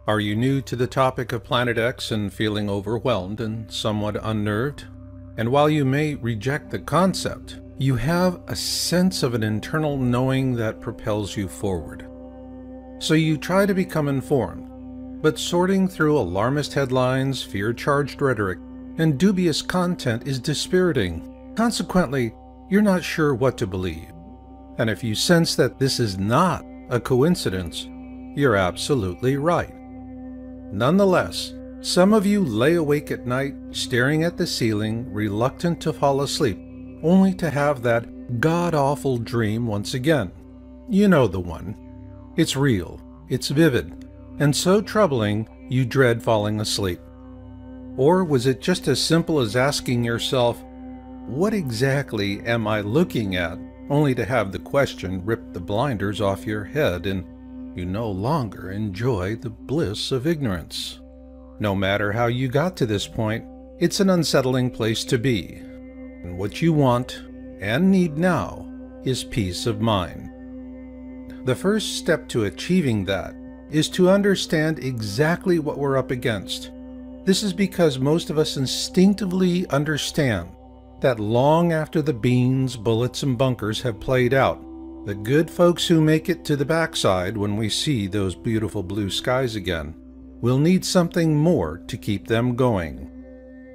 Are you new to the topic of Planet X and feeling overwhelmed and somewhat unnerved? And while you may reject the concept, you have a sense of an internal knowing that propels you forward. So you try to become informed, but sorting through alarmist headlines, fear-charged rhetoric, and dubious content is dispiriting. Consequently, you're not sure what to believe. And if you sense that this is not a coincidence, you're absolutely right. Nonetheless, some of you lay awake at night, staring at the ceiling, reluctant to fall asleep, only to have that god-awful dream once again. You know the one. It's real, it's vivid, and so troubling you dread falling asleep. Or was it just as simple as asking yourself, what exactly am I looking at, only to have the question rip the blinders off your head and you no longer enjoy the bliss of ignorance? No matter how you got to this point, it's an unsettling place to be. And what you want and need now is peace of mind. The first step to achieving that is to understand exactly what we're up against. This is because most of us instinctively understand that long after the beans, bullets, and bunkers have played out, the good folks who make it to the backside when we see those beautiful blue skies again will need something more to keep them going.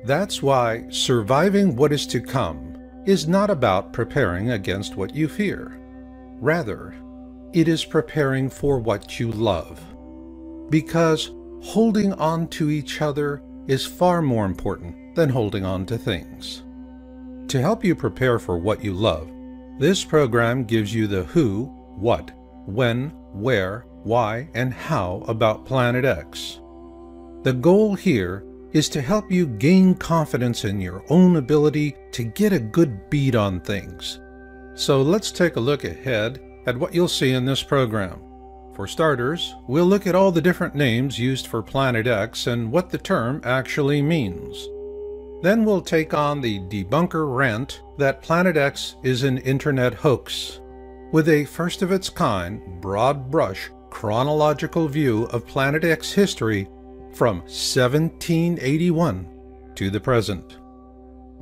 That's why surviving what is to come is not about preparing against what you fear. Rather, it is preparing for what you love. Because holding on to each other is far more important than holding on to things. To help you prepare for what you love, this program gives you the who, what, when, where, why, and how about Planet X. The goal here is to help you gain confidence in your own ability to get a good beat on things. So let's take a look ahead at what you'll see in this program. For starters, we'll look at all the different names used for Planet X and what the term actually means. Then we'll take on the debunker rant that Planet X is an internet hoax, with a first-of-its-kind, broad-brush, chronological view of Planet X history from 1781 to the present.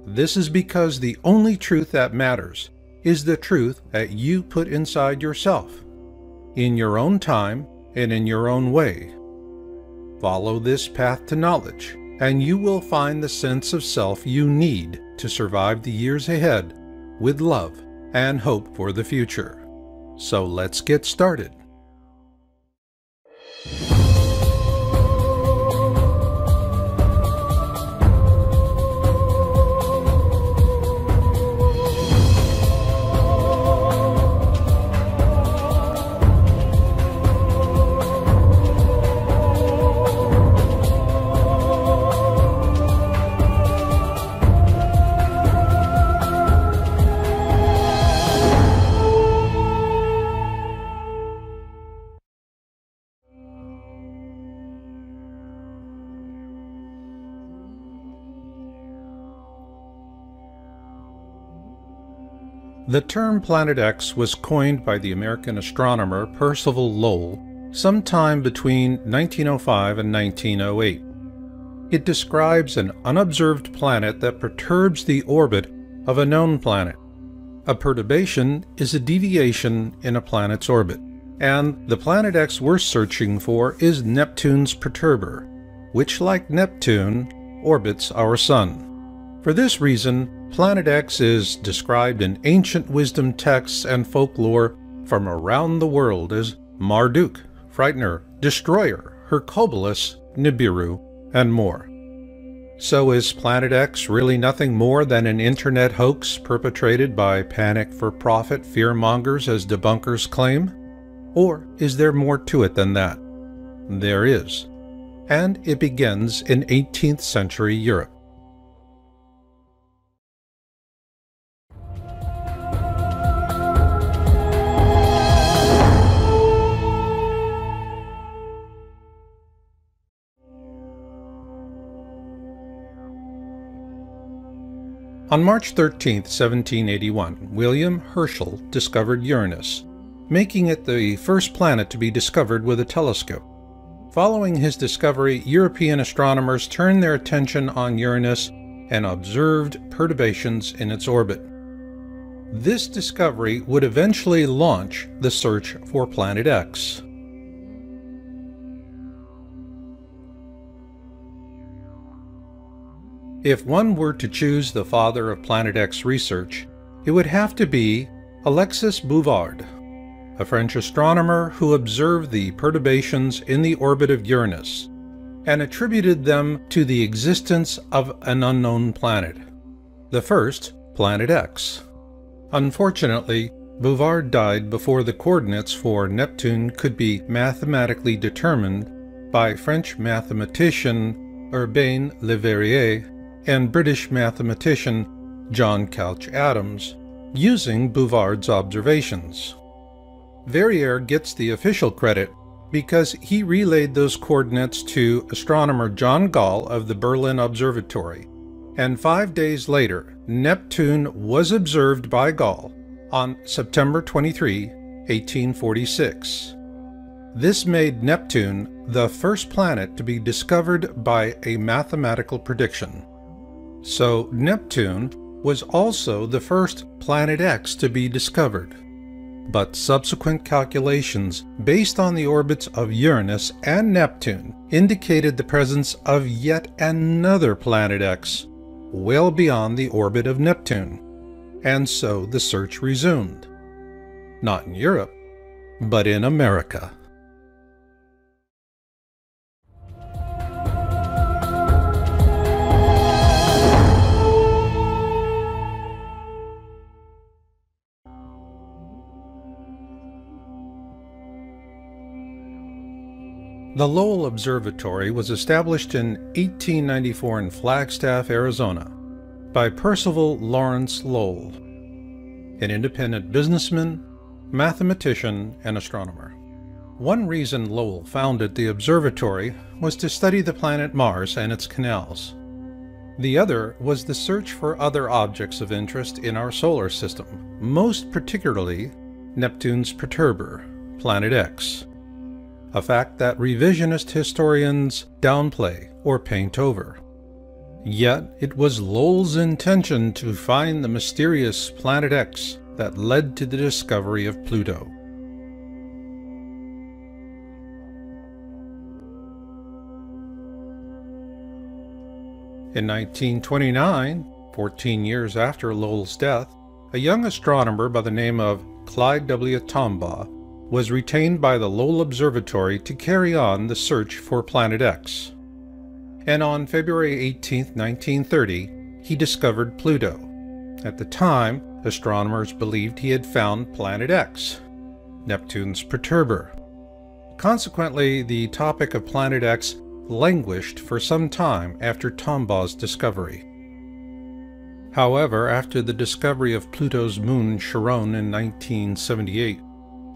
This is because the only truth that matters is the truth that you put inside yourself, in your own time and in your own way. Follow this path to knowledge, and you will find the sense of self you need to survive the years ahead with love and hope for the future. So let's get started. The term Planet X was coined by the American astronomer Percival Lowell sometime between 1905 and 1908. It describes an unobserved planet that perturbs the orbit of a known planet. A perturbation is a deviation in a planet's orbit, and the Planet X we're searching for is Neptune's perturber, which, like Neptune, orbits our Sun. For this reason, Planet X is described in ancient wisdom texts and folklore from around the world as Marduk, Frightener, Destroyer, Hercules, Nibiru, and more. So is Planet X really nothing more than an internet hoax perpetrated by panic-for-profit fearmongers as debunkers claim? Or is there more to it than that? There is. And it begins in 18th century Europe. On March 13, 1781, William Herschel discovered Uranus, making it the first planet to be discovered with a telescope. Following his discovery, European astronomers turned their attention on Uranus and observed perturbations in its orbit. This discovery would eventually launch the search for Planet X. If one were to choose the father of Planet X research, it would have to be Alexis Bouvard, a French astronomer who observed the perturbations in the orbit of Uranus and attributed them to the existence of an unknown planet, the first Planet X. Unfortunately, Bouvard died before the coordinates for Neptune could be mathematically determined by French mathematician Urbain Le Verrier and British mathematician John Couch Adams, using Bouvard's observations. Verrier gets the official credit because he relayed those coordinates to astronomer John Gall of the Berlin Observatory, and 5 days later, Neptune was observed by Gall on September 23, 1846. This made Neptune the first planet to be discovered by a mathematical prediction. So Neptune was also the first Planet X to be discovered. But subsequent calculations based on the orbits of Uranus and Neptune indicated the presence of yet another Planet X well beyond the orbit of Neptune, and so the search resumed. Not in Europe, but in America. The Lowell Observatory was established in 1894 in Flagstaff, Arizona, by Percival Lawrence Lowell, an independent businessman, mathematician, and astronomer. One reason Lowell founded the observatory was to study the planet Mars and its canals. The other was the search for other objects of interest in our solar system, most particularly Neptune's perturber, Planet X. A fact that revisionist historians downplay or paint over. Yet it was Lowell's intention to find the mysterious Planet X that led to the discovery of Pluto. In 1929, 14 years after Lowell's death, a young astronomer by the name of Clyde W. Tombaugh was retained by the Lowell Observatory to carry on the search for Planet X. And on February 18, 1930, he discovered Pluto. At the time, astronomers believed he had found Planet X, Neptune's perturber. Consequently, the topic of Planet X languished for some time after Tombaugh's discovery. However, after the discovery of Pluto's moon Charon in 1978,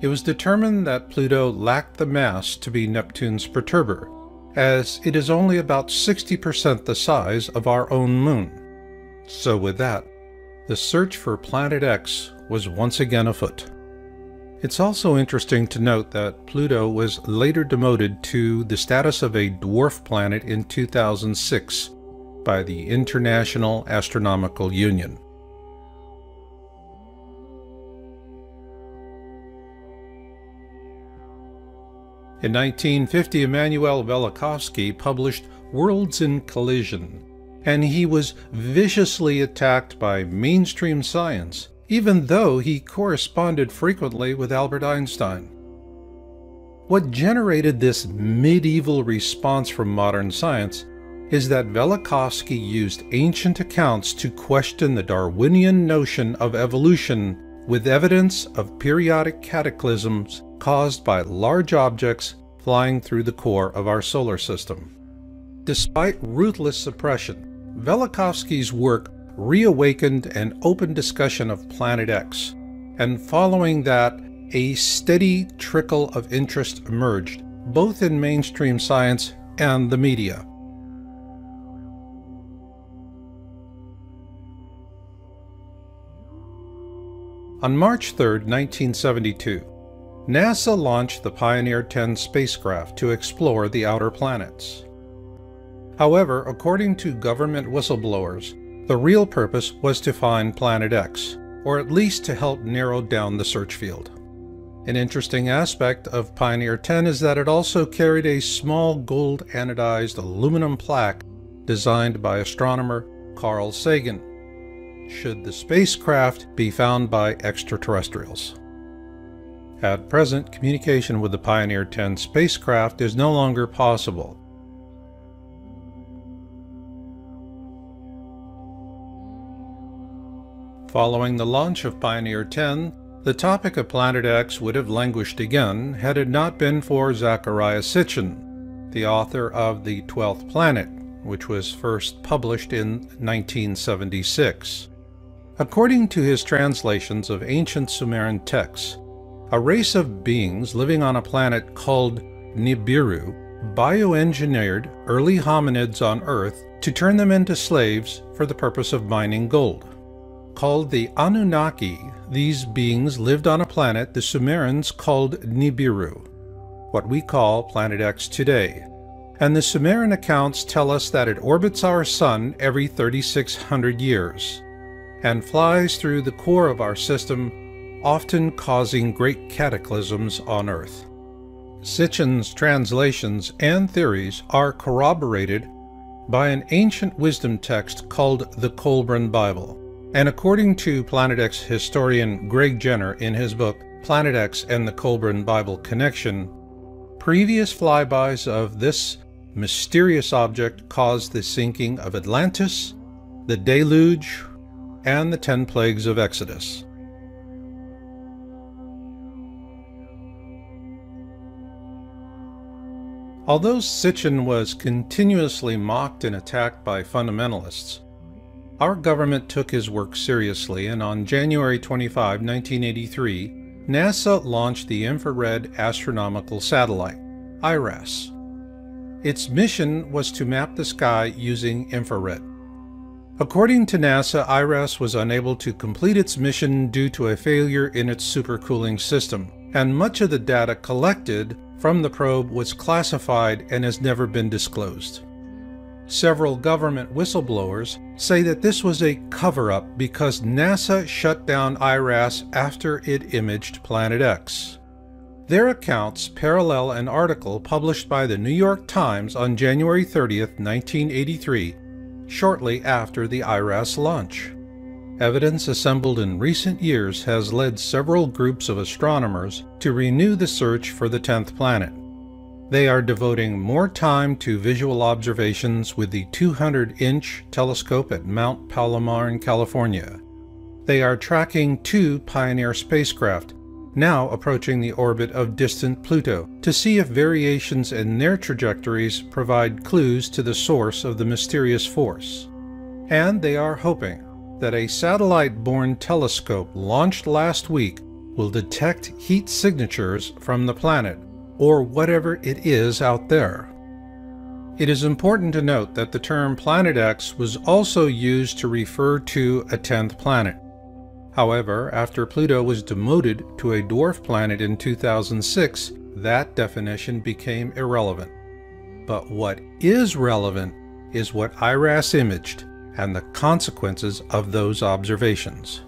it was determined that Pluto lacked the mass to be Neptune's perturber, as it is only about 60% the size of our own moon. So with that, the search for Planet X was once again afoot. It's also interesting to note that Pluto was later demoted to the status of a dwarf planet in 2006 by the International Astronomical Union. In 1950, Emanuel Velikovsky published Worlds in Collision, and he was viciously attacked by mainstream science, even though he corresponded frequently with Albert Einstein. What generated this medieval response from modern science is that Velikovsky used ancient accounts to question the Darwinian notion of evolution with evidence of periodic cataclysms caused by large objects flying through the core of our solar system. Despite ruthless suppression, Velikovsky's work reawakened an open discussion of Planet X, and following that, a steady trickle of interest emerged, both in mainstream science and the media. On March 3, 1972, NASA launched the Pioneer 10 spacecraft to explore the outer planets. However, according to government whistleblowers, the real purpose was to find Planet X, or at least to help narrow down the search field. An interesting aspect of Pioneer 10 is that it also carried a small gold anodized aluminum plaque designed by astronomer Carl Sagan, should the spacecraft be found by extraterrestrials. At present, communication with the Pioneer 10 spacecraft is no longer possible. Following the launch of Pioneer 10, the topic of Planet X would have languished again had it not been for Zecharia Sitchin, the author of The 12th Planet, which was first published in 1976. According to his translations of ancient Sumerian texts, a race of beings living on a planet called Nibiru bioengineered early hominids on Earth to turn them into slaves for the purpose of mining gold. Called the Anunnaki, these beings lived on a planet the Sumerians called Nibiru, what we call Planet X today, and the Sumerian accounts tell us that it orbits our Sun every 3,600 years, and flies through the core of our system, often causing great cataclysms on Earth. Sitchin's translations and theories are corroborated by an ancient wisdom text called the Colburn Bible, and according to Planet X historian Greg Jenner in his book Planet X and the Colburn Bible Connection, previous flybys of this mysterious object caused the sinking of Atlantis, the deluge, and the 10 plagues of Exodus. Although Sitchin was continuously mocked and attacked by fundamentalists, our government took his work seriously, and on January 25, 1983, NASA launched the Infrared Astronomical Satellite, IRAS. Its mission was to map the sky using infrared. According to NASA, IRAS was unable to complete its mission due to a failure in its supercooling system, and much of the data collected from the probe was classified and has never been disclosed. Several government whistleblowers say that this was a cover-up because NASA shut down IRAS after it imaged Planet X. Their accounts parallel an article published by the New York Times on January 30, 1983, shortly after the IRAS launch. Evidence assembled in recent years has led several groups of astronomers to renew the search for the 10th planet. They are devoting more time to visual observations with the 200-inch telescope at Mount Palomar in California. They are tracking 2 Pioneer spacecraft, now approaching the orbit of distant Pluto, to see if variations in their trajectories provide clues to the source of the mysterious force. And they are hoping that a satellite-borne telescope launched last week will detect heat signatures from the planet, or whatever it is out there. It is important to note that the term Planet X was also used to refer to a 10th planet. However, after Pluto was demoted to a dwarf planet in 2006, that definition became irrelevant. But what is relevant is what IRAS imaged and the consequences of those observations.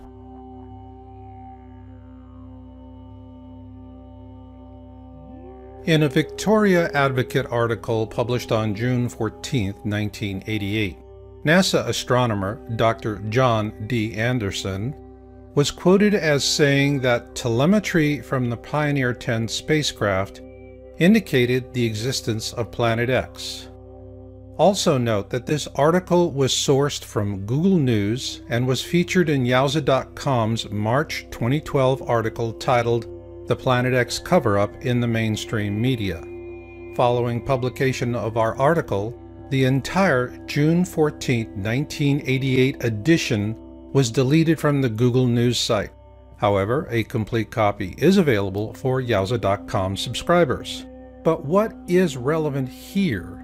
In a Victoria Advocate article published on June 14, 1988, NASA astronomer Dr. John D. Anderson was quoted as saying that telemetry from the Pioneer 10 spacecraft indicated the existence of Planet X. Also note that this article was sourced from Google News and was featured in Yowza.com's March 2012 article titled "The Planet X Cover-Up in the Mainstream Media." Following publication of our article, the entire June 14, 1988 edition was deleted from the Google News site. However, a complete copy is available for Yowza.com subscribers. But what is relevant here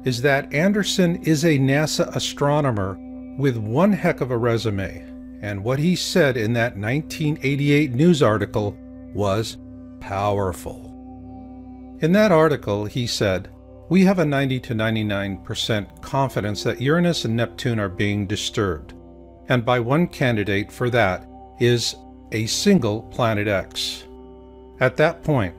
is that Anderson is a NASA astronomer with one heck of a resume, and what he said in that 1988 news article was powerful. In that article, he said, "We have a 90 to 99% confidence that Uranus and Neptune are being disturbed, and by one candidate for that is a single planet X." At that point,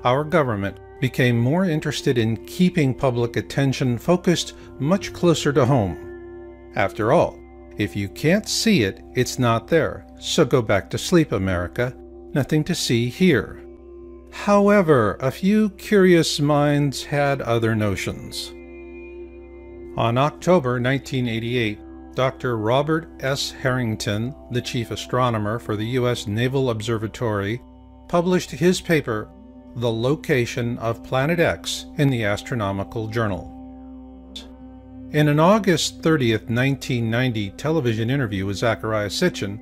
our government became more interested in keeping public attention focused much closer to home. After all, if you can't see it, it's not there, so go back to sleep, America. Nothing to see here. However, a few curious minds had other notions. On October 1988, Dr. Robert S. Harrington, the chief astronomer for the U.S. Naval Observatory, published his paper, "The Location of Planet X," in the Astronomical Journal. In an August 30th, 1990 television interview with Zecharia Sitchin,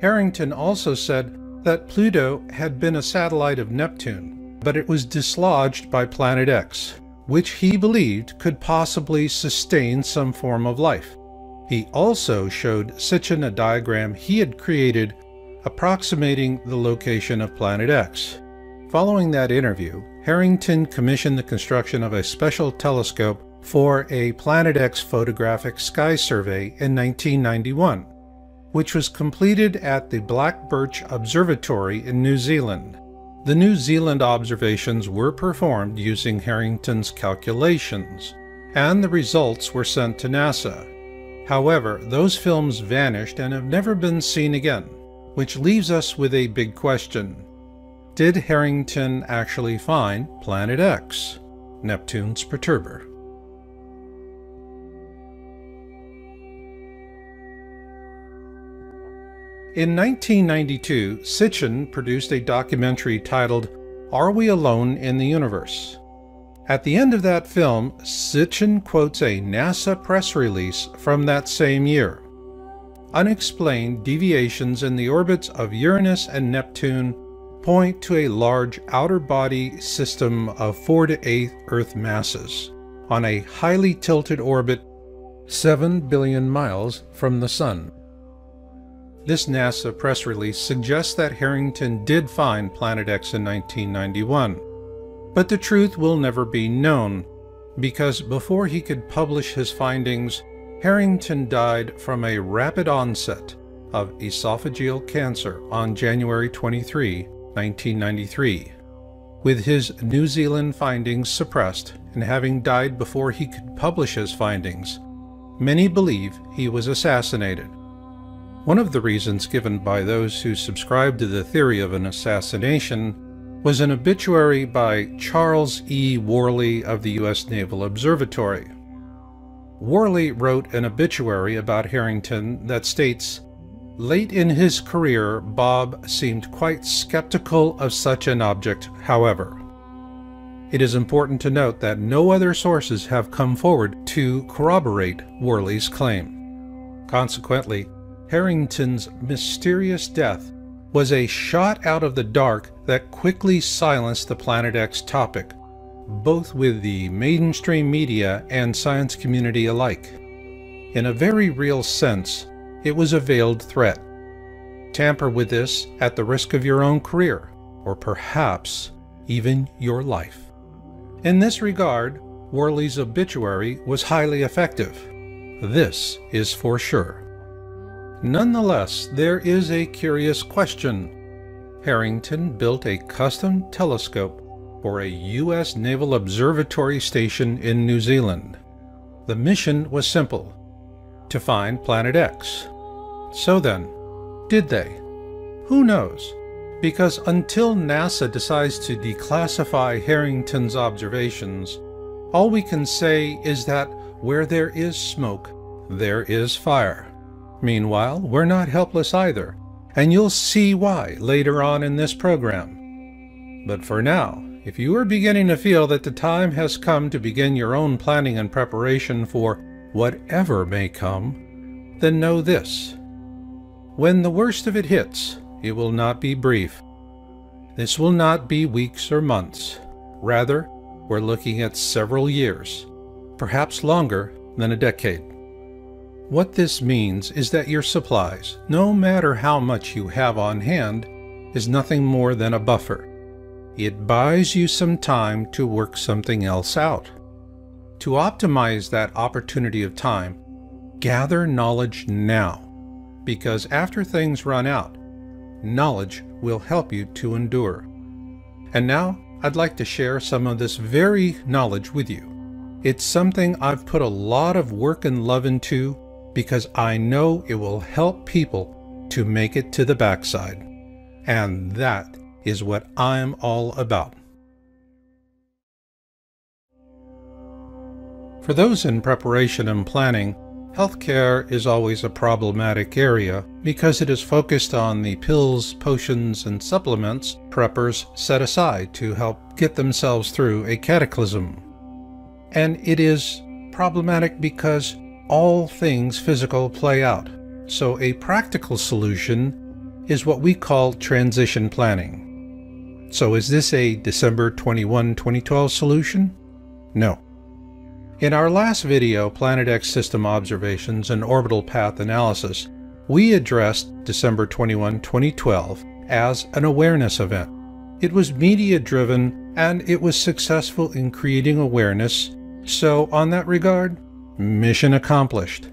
Harrington also said that Pluto had been a satellite of Neptune, but it was dislodged by Planet X, which he believed could possibly sustain some form of life. He also showed Sitchin a diagram he had created approximating the location of Planet X. Following that interview, Harrington commissioned the construction of a special telescope for a Planet X photographic sky survey in 1991, which was completed at the Black Birch Observatory in New Zealand. The New Zealand observations were performed using Harrington's calculations, and the results were sent to NASA. However, those films vanished and have never been seen again, which leaves us with a big question. Did Harrington actually find Planet X, Neptune's perturber? In 1992, Sitchin produced a documentary titled "Are We Alone in the Universe?" At the end of that film, Sitchin quotes a NASA press release from that same year. Unexplained deviations in the orbits of Uranus and Neptune point to a large outer body system of 4 to 8 Earth masses on a highly tilted orbit 7 billion miles from the Sun. This NASA press release suggests that Harrington did find Planet X in 1991, but the truth will never be known, because before he could publish his findings, Harrington died from a rapid onset of esophageal cancer on January 23, 1993. With his New Zealand findings suppressed and having died before he could publish his findings, many believe he was assassinated. One of the reasons given by those who subscribe to the theory of an assassination was an obituary by Charles E. Worley of the U.S. Naval Observatory. Worley wrote an obituary about Harrington that states, "Late in his career, Bob seemed quite skeptical of such an object, however." It is important to note that no other sources have come forward to corroborate Worley's claim. Consequently, Harrington's mysterious death was a shot out of the dark that quickly silenced the Planet X topic, both with the mainstream media and science community alike. In a very real sense, it was a veiled threat. Tamper with this at the risk of your own career, or perhaps even your life. In this regard, Worley's obituary was highly effective. This is for sure. Nonetheless, there is a curious question. Harrington built a custom telescope for a U.S. Naval Observatory station in New Zealand. The mission was simple: to find Planet X. So then, did they? Who knows? Because until NASA decides to declassify Harrington's observations, all we can say is that where there is smoke, there is fire. Meanwhile, we're not helpless either, and you'll see why later on in this program. But for now, if you are beginning to feel that the time has come to begin your own planning and preparation for whatever may come, then know this. When the worst of it hits, it will not be brief. This will not be weeks or months. Rather, we're looking at several years, perhaps longer than a decade. What this means is that your supplies, no matter how much you have on hand, is nothing more than a buffer. it buys you some time to work something else out. To optimize that opportunity of time, gather knowledge now, because after things run out, knowledge will help you to endure. And now, I'd like to share some of this very knowledge with you. It's something I've put a lot of work and love into because I know it will help people to make it to the backside. And that is what I'm all about. For those in preparation and planning, healthcare is always a problematic area because it is focused on the pills, potions, and supplements preppers set aside to help get themselves through a cataclysm. And it is problematic because all things physical play out. So a practical solution is what we call transition planning. So is this a December 21, 2012 solution? No. In our last video, Planet X System Observations and Orbital Path Analysis, we addressed December 21, 2012 as an awareness event. It was media-driven and it was successful in creating awareness, so on that regard, mission accomplished.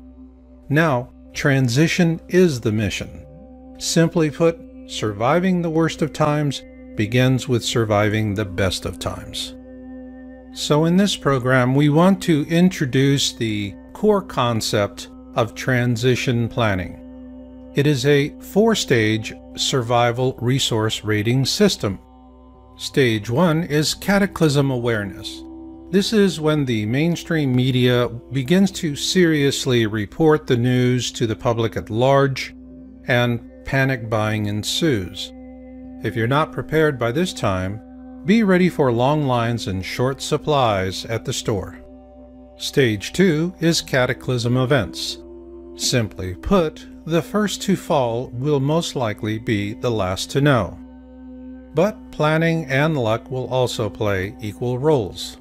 Now, transition is the mission. Simply put, surviving the worst of times begins with surviving the best of times. So in this program, we want to introduce the core concept of transition planning. It is a 4-stage survival resource rating system. Stage 1 is cataclysm awareness. This is when the mainstream media begins to seriously report the news to the public at large, and panic buying ensues. If you're not prepared by this time, be ready for long lines and short supplies at the store. Stage 2 is cataclysm events. Simply put, the first to fall will most likely be the last to know. But planning and luck will also play equal roles.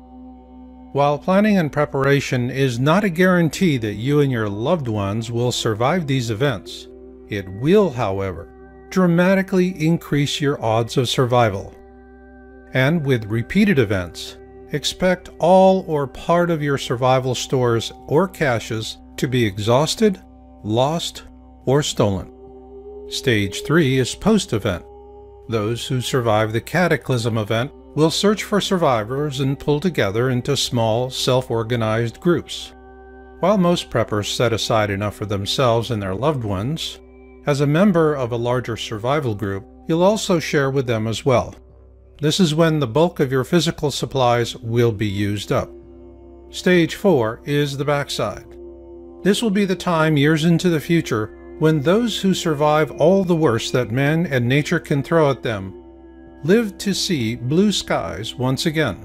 While planning and preparation is not a guarantee that you and your loved ones will survive these events, it will, however, dramatically increase your odds of survival. And with repeated events, expect all or part of your survival stores or caches to be exhausted, lost, or stolen. Stage 3 is post-event. Those who survive the cataclysm event will search for survivors and pull together into small, self-organized groups. While most preppers set aside enough for themselves and their loved ones, as a member of a larger survival group, you'll also share with them as well. This is when the bulk of your physical supplies will be used up. Stage 4 is the backside. This will be the time years into the future when those who survive all the worst that man and nature can throw at them live to see blue skies once again.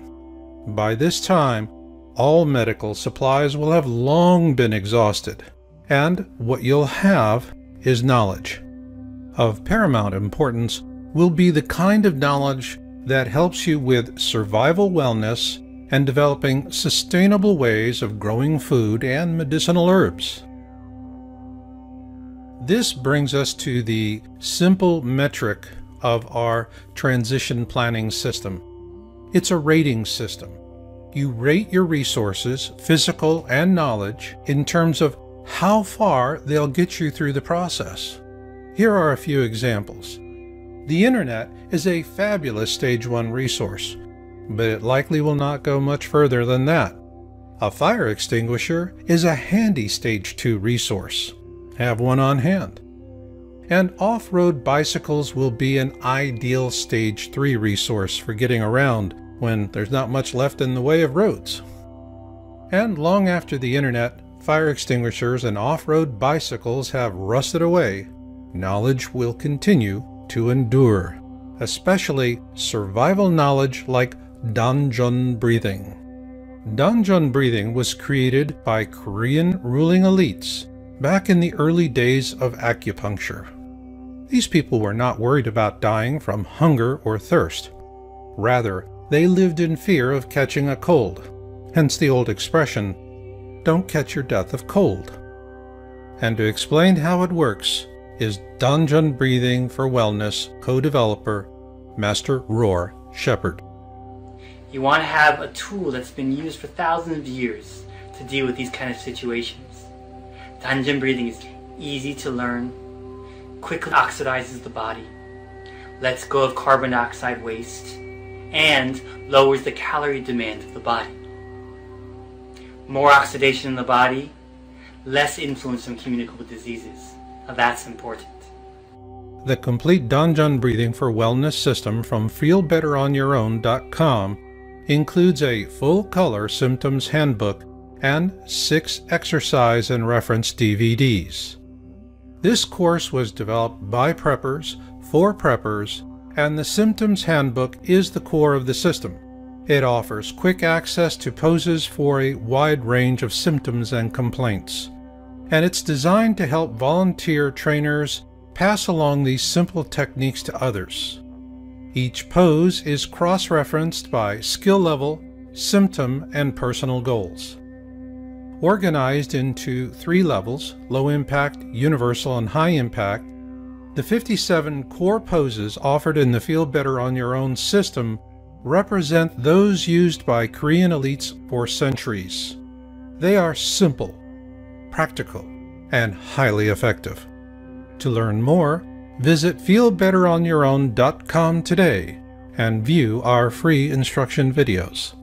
By this time, all medical supplies will have long been exhausted, and what you'll have is knowledge. Of paramount importance will be the kind of knowledge that helps you with survival wellness and developing sustainable ways of growing food and medicinal herbs. This brings us to the simple metric of our transition planning system. It's a rating system. You rate your resources, physical and knowledge, in terms of how far they'll get you through the process. Here are a few examples. The internet is a fabulous stage 1 resource, but it likely will not go much further than that. A fire extinguisher is a handy stage 2 resource. Have one on hand. And off-road bicycles will be an ideal stage 3 resource for getting around when there's not much left in the way of roads. And long after the internet, fire extinguishers and off-road bicycles have rusted away, knowledge will continue to endure, especially survival knowledge like dungeon breathing. Dungeon breathing was created by Korean ruling elites back in the early days of acupuncture. These people were not worried about dying from hunger or thirst. Rather, they lived in fear of catching a cold, hence the old expression, "Don't catch your death of cold." And to explain how it works is Dungeon Breathing for Wellness co-developer Master Roar shepherd. You want to have a tool that's been used for thousands of years to deal with these kind of situations. Dungeon breathing is easy to learn, quickly oxidizes the body, lets go of carbon dioxide waste, and lowers the calorie demand of the body. More oxidation in the body, less influence on communicable diseases. Now that's important. The complete Dungeon Breathing for Wellness system from feelbetteronYourOwn.com includes a full-color symptoms handbook and 6 exercise and reference DVDs. This course was developed by preppers, for preppers, and the symptoms handbook is the core of the system. It offers quick access to poses for a wide range of symptoms and complaints, and it's designed to help volunteer trainers pass along these simple techniques to others. Each pose is cross-referenced by skill level, symptom, and personal goals. Organized into 3 levels, low impact, universal, and high impact, the 57 core poses offered in the Feel Better on Your Own system represent those used by Korean elites for centuries. They are simple, practical, and highly effective. To learn more, visit feelbetteronYourOwn.com today and view our free instruction videos.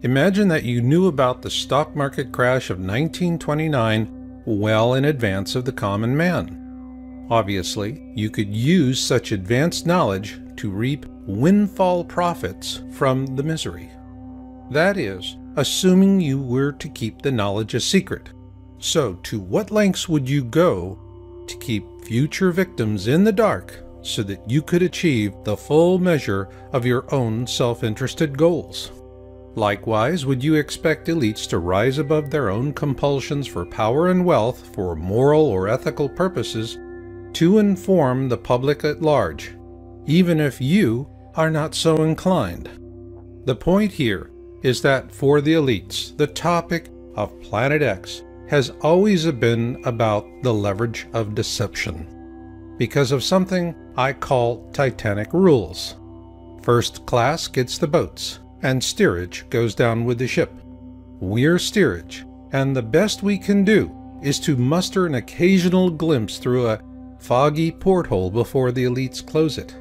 Imagine that you knew about the stock market crash of 1929 well in advance of the common man. Obviously, you could use such advanced knowledge to reap windfall profits from the misery. That is, assuming you were to keep the knowledge a secret. So, to what lengths would you go to keep future victims in the dark so that you could achieve the full measure of your own self-interested goals? Likewise, would you expect elites to rise above their own compulsions for power and wealth for moral or ethical purposes to inform the public at large, even if you are not so inclined? The point here is that for the elites, the topic of Planet X has always been about the leverage of deception, because of something I call Titanic rules. First class gets the boats, and steerage goes down with the ship. We're steerage, and the best we can do is to muster an occasional glimpse through a foggy porthole before the elites close it.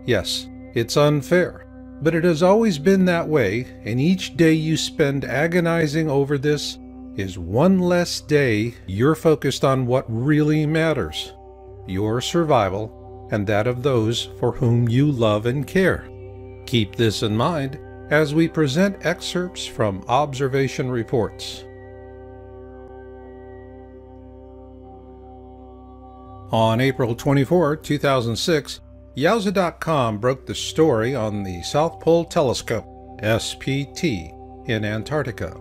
Yes, it's unfair, but it has always been that way, and each day you spend agonizing over this is one less day you're focused on what really matters: your survival and that of those for whom you love and care. Keep this in mind as we present excerpts from observation reports. On April 24, 2006, Yowza.com broke the story on the South Pole Telescope, SPT, in Antarctica.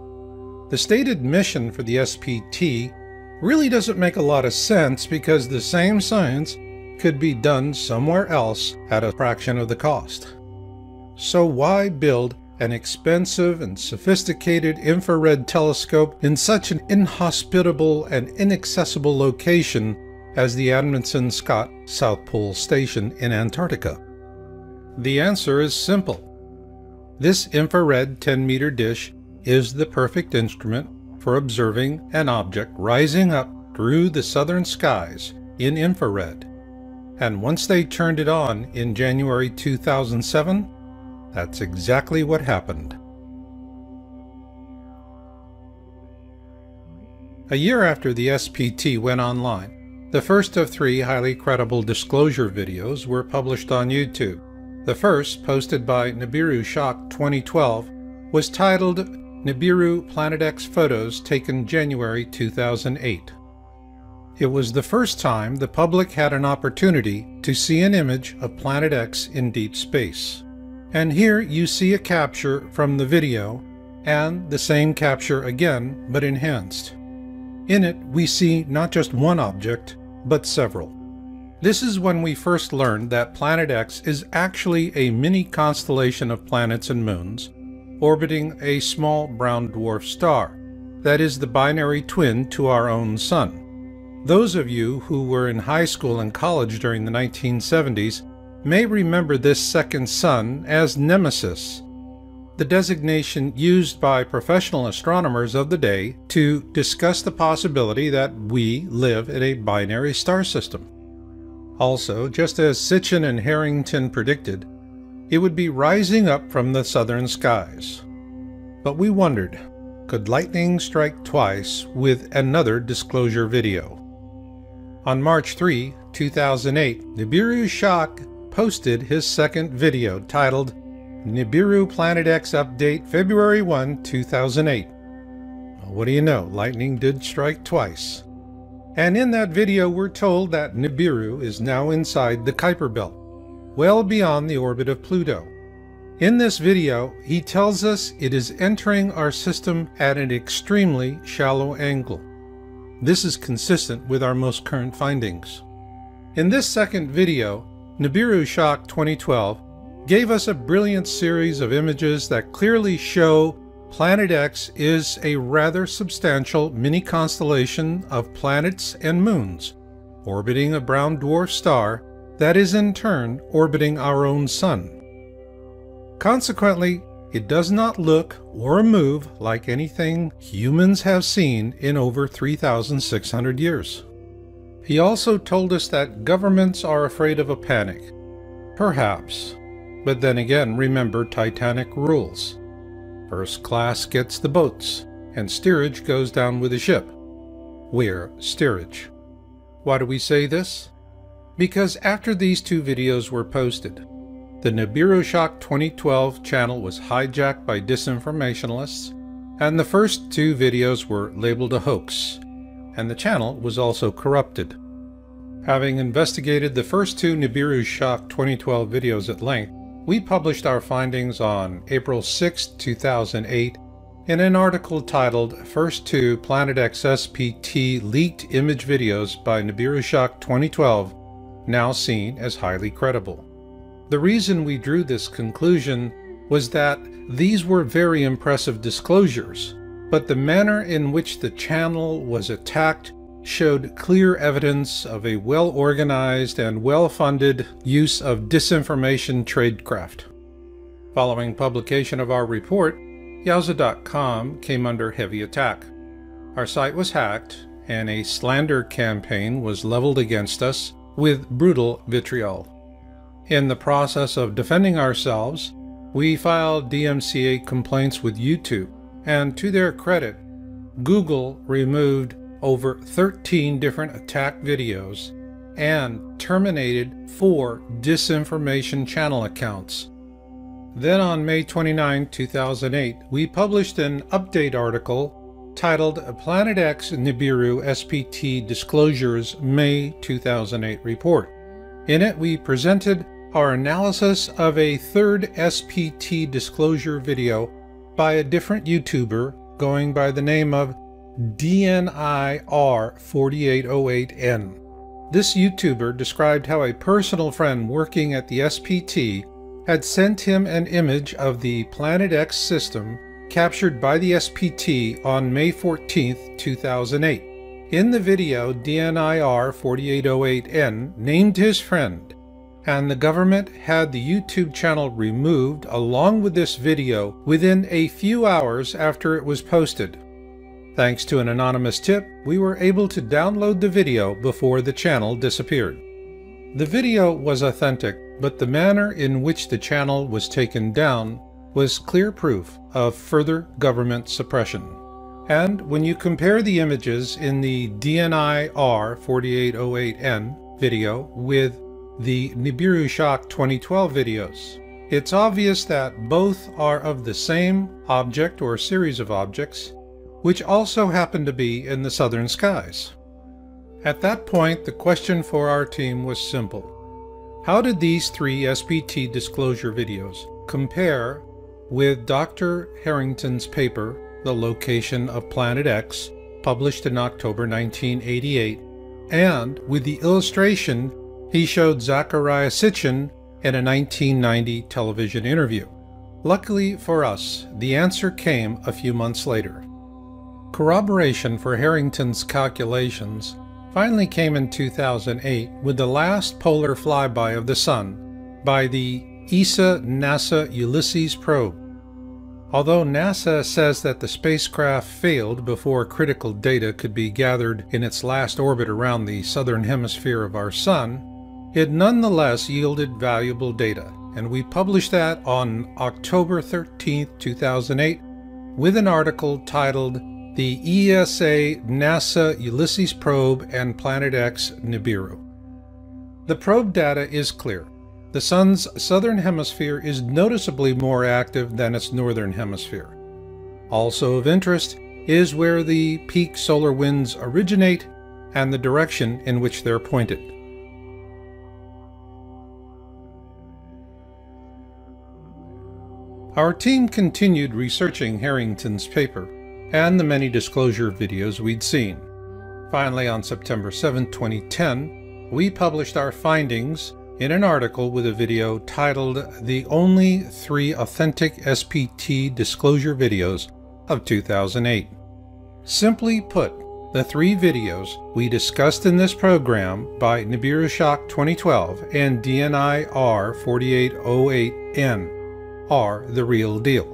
The stated mission for the SPT really doesn't make a lot of sense because the same science could be done somewhere else at a fraction of the cost. So why build an expensive and sophisticated infrared telescope in such an inhospitable and inaccessible location as the Amundsen Scott South Pole Station in Antarctica? The answer is simple. This infrared 10-meter dish is the perfect instrument for observing an object rising up through the southern skies in infrared. And once they turned it on in January 2007, that's exactly what happened. A year after the SPT went online, the first of 3 highly credible disclosure videos were published on YouTube. The first, posted by Nibiru Shock 2012, was titled Nibiru Planet X Photos Taken January 2008. It was the first time the public had an opportunity to see an image of Planet X in deep space. And here you see a capture from the video, and the same capture again, but enhanced. In it, we see not just one object, but several. This is when we first learned that Planet X is actually a mini constellation of planets and moons, orbiting a small brown dwarf star that is the binary twin to our own Sun. Those of you who were in high school and college during the 1970s may remember this second sun as Nemesis, the designation used by professional astronomers of the day to discuss the possibility that we live in a binary star system. Also, just as Sitchin and Harrington predicted, it would be rising up from the southern skies. But we wondered, could lightning strike twice with another disclosure video? On March 3, 2008, Nibiru Shock posted his second video titled Nibiru Planet X Update February 1, 2008. Well, what do you know, lightning did strike twice. And in that video we're told that Nibiru is now inside the Kuiper Belt, well beyond the orbit of Pluto. In this video, he tells us it is entering our system at an extremely shallow angle. This is consistent with our most current findings. In this second video, Nibiru Shock 2012 gave us a brilliant series of images that clearly show Planet X is a rather substantial mini-constellation of planets and moons, orbiting a brown dwarf star that is in turn orbiting our own Sun. Consequently, it does not look or move like anything humans have seen in over 3,600 years. He also told us that governments are afraid of a panic. Perhaps. But then again, remember Titanic rules. First class gets the boats, and steerage goes down with the ship. We're steerage. Why do we say this? Because after these two videos were posted, the Nibiru Shock 2012 channel was hijacked by disinformationalists, and the first two videos were labeled a hoax, and the channel was also corrupted. Having investigated the first two Nibiru Shock 2012 videos at length, we published our findings on April 6, 2008 in an article titled First Two Planet X SPT Leaked Image Videos by Nibiru Shock 2012, now seen as highly credible. The reason we drew this conclusion was that these were very impressive disclosures, but the manner in which the channel was attacked showed clear evidence of a well-organized and well-funded use of disinformation tradecraft. Following publication of our report, Yowza.com came under heavy attack. Our site was hacked, and a slander campaign was leveled against us with brutal vitriol. In the process of defending ourselves, we filed DMCA complaints with YouTube, and to their credit, Google removed over 13 different attack videos and terminated 4 disinformation channel accounts. Then on May 29, 2008, we published an update article titled Planet X Nibiru SPT Disclosures May 2008 Report. In it, we presented our analysis of a third SPT disclosure video by a different YouTuber going by the name of DNIR4808N. This YouTuber described how a personal friend working at the SPT had sent him an image of the Planet X system captured by the SPT on May 14, 2008. In the video, DNIR4808N named his friend, and the government had the YouTube channel removed along with this video within a few hours after it was posted. Thanks to an anonymous tip, we were able to download the video before the channel disappeared. The video was authentic, but the manner in which the channel was taken down was clear proof of further government suppression. And when you compare the images in the DNIR4808N video with the Nibiru Shock 2012 videos, it's obvious that both are of the same object or series of objects, which also happen to be in the southern skies. At that point, the question for our team was simple. How did these 3 SPT disclosure videos compare with Dr. Harrington's paper, The Location of Planet X, published in October 1988, and with the illustration he showed Zecharia Sitchin in a 1990 television interview? Luckily for us, the answer came a few months later. Corroboration for Harrington's calculations finally came in 2008 with the last polar flyby of the Sun by the ESA-NASA Ulysses probe. Although NASA says that the spacecraft failed before critical data could be gathered in its last orbit around the southern hemisphere of our Sun, it nonetheless yielded valuable data, and we published that on October 13, 2008, with an article titled The ESA-NASA Ulysses Probe and Planet X Nibiru. The probe data is clear. The Sun's southern hemisphere is noticeably more active than its northern hemisphere. Also of interest is where the peak solar winds originate and the direction in which they're pointed. Our team continued researching Harrington's paper and the many disclosure videos we'd seen. Finally, on September 7, 2010, we published our findings in an article with a video titled The Only 3 Authentic SPT Disclosure Videos of 2008. Simply put, the 3 videos we discussed in this program by Nibiru Shock 2012 and DNI R4808N are the real deal.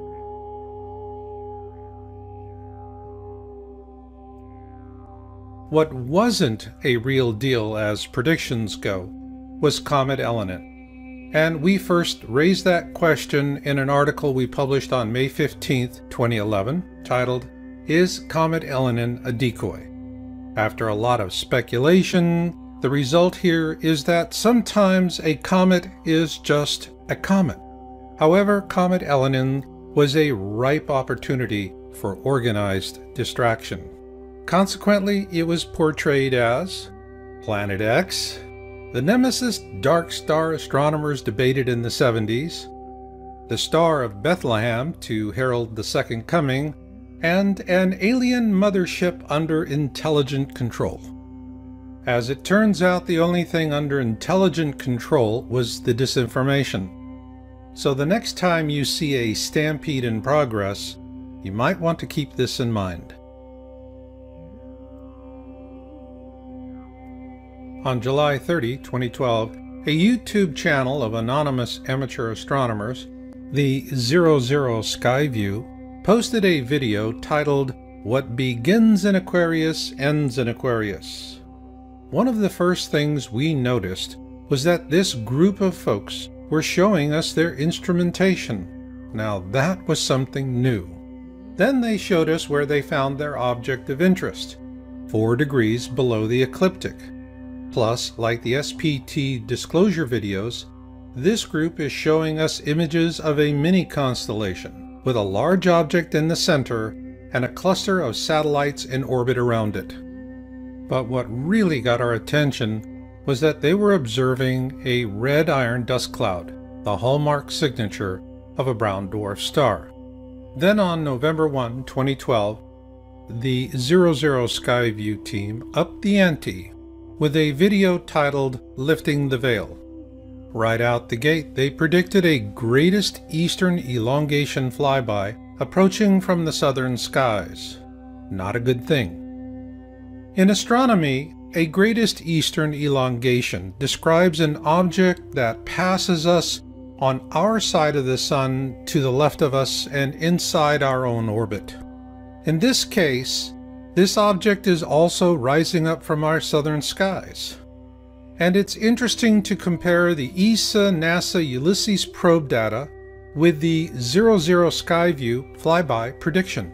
What wasn't a real deal as predictions go was Comet Elenin, and we first raised that question in an article we published on May 15, 2011, titled, Is Comet Elenin a Decoy? After a lot of speculation, the result here is that sometimes a comet is just a comet. However, Comet Elenin was a ripe opportunity for organized distraction. Consequently, it was portrayed as Planet X, the nemesis dark star astronomers debated in the 70s, the Star of Bethlehem to herald the Second Coming, and an alien mothership under intelligent control. As it turns out, the only thing under intelligent control was the disinformation. So the next time you see a stampede in progress, you might want to keep this in mind. On July 30, 2012, a YouTube channel of anonymous amateur astronomers, the 00 Skyview, posted a video titled What Begins in Aquarius Ends in Aquarius. One of the first things we noticed was that this group of folks were showing us their instrumentation. Now that was something new. Then they showed us where they found their object of interest, 4 degrees below the ecliptic. Plus, like the SPT disclosure videos, this group is showing us images of a mini constellation with a large object in the center and a cluster of satellites in orbit around it. But what really got our attention was that they were observing a red iron dust cloud, the hallmark signature of a brown dwarf star. Then on November 1, 2012, the 00 Skyview team upped the ante with a video titled Lifting the Veil. Right out the gate, they predicted a greatest eastern elongation flyby approaching from the southern skies. Not a good thing. In astronomy, a greatest eastern elongation describes an object that passes us on our side of the Sun to the left of us and inside our own orbit. In this case, this object is also rising up from our southern skies. And it's interesting to compare the ESA-NASA Ulysses probe data with the 00 Skyview flyby prediction.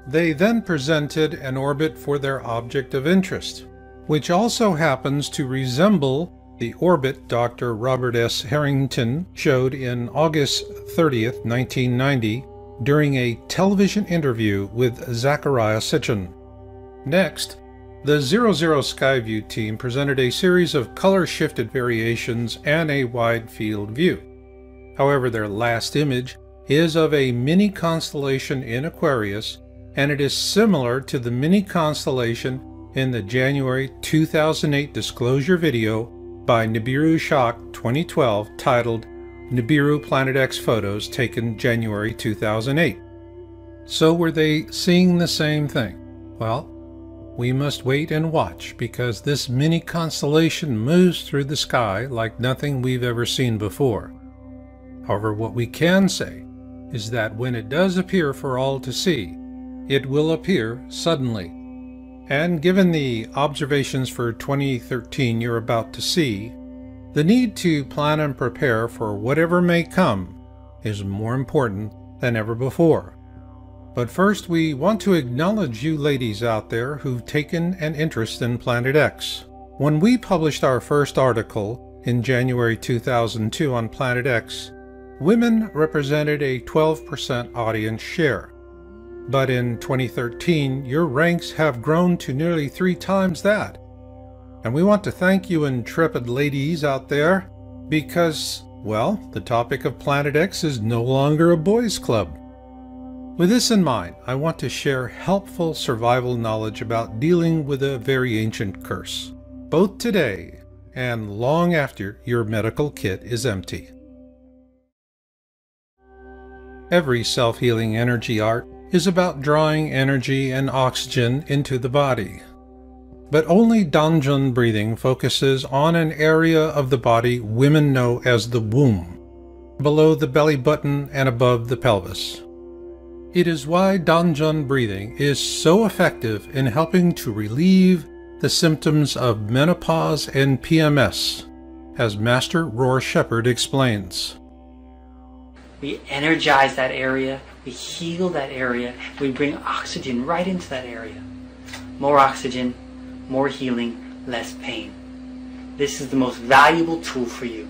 They then presented an orbit for their object of interest, which also happens to resemble the orbit Dr. Robert S. Harrington showed in August 30th, 1990, during a television interview with Zecharia Sitchin. Next, the 00 Skyview team presented a series of color-shifted variations and a wide-field view. However, their last image is of a mini constellation in Aquarius, and it is similar to the mini constellation in the January 2008 disclosure video by Nibiru Shock 2012 titled Nibiru Planet X photos taken January 2008. So were they seeing the same thing? Well, we must wait and watch, because this mini constellation moves through the sky like nothing we've ever seen before. However, what we can say is that when it does appear for all to see, it will appear suddenly. And given the observations for 2013 you're about to see, the need to plan and prepare for whatever may come is more important than ever before. But first, we want to acknowledge you ladies out there who've taken an interest in Planet X. When we published our first article in January 2002 on Planet X, women represented a 12% audience share. But in 2013, your ranks have grown to nearly 3 times that. And we want to thank you intrepid ladies out there because, well, the topic of Planet X is no longer a boys' club. With this in mind, I want to share helpful survival knowledge about dealing with a very ancient curse, both today and long after your medical kit is empty. Every self-healing energy art is about drawing energy and oxygen into the body. But only Danjun breathing focuses on an area of the body women know as the womb, below the belly button and above the pelvis. It is why Danjun breathing is so effective in helping to relieve the symptoms of menopause and PMS, as Master Roar Shepherd explains. We energize that area, we heal that area, we bring oxygen right into that area. More oxygen, more healing, less pain. This is the most valuable tool for you.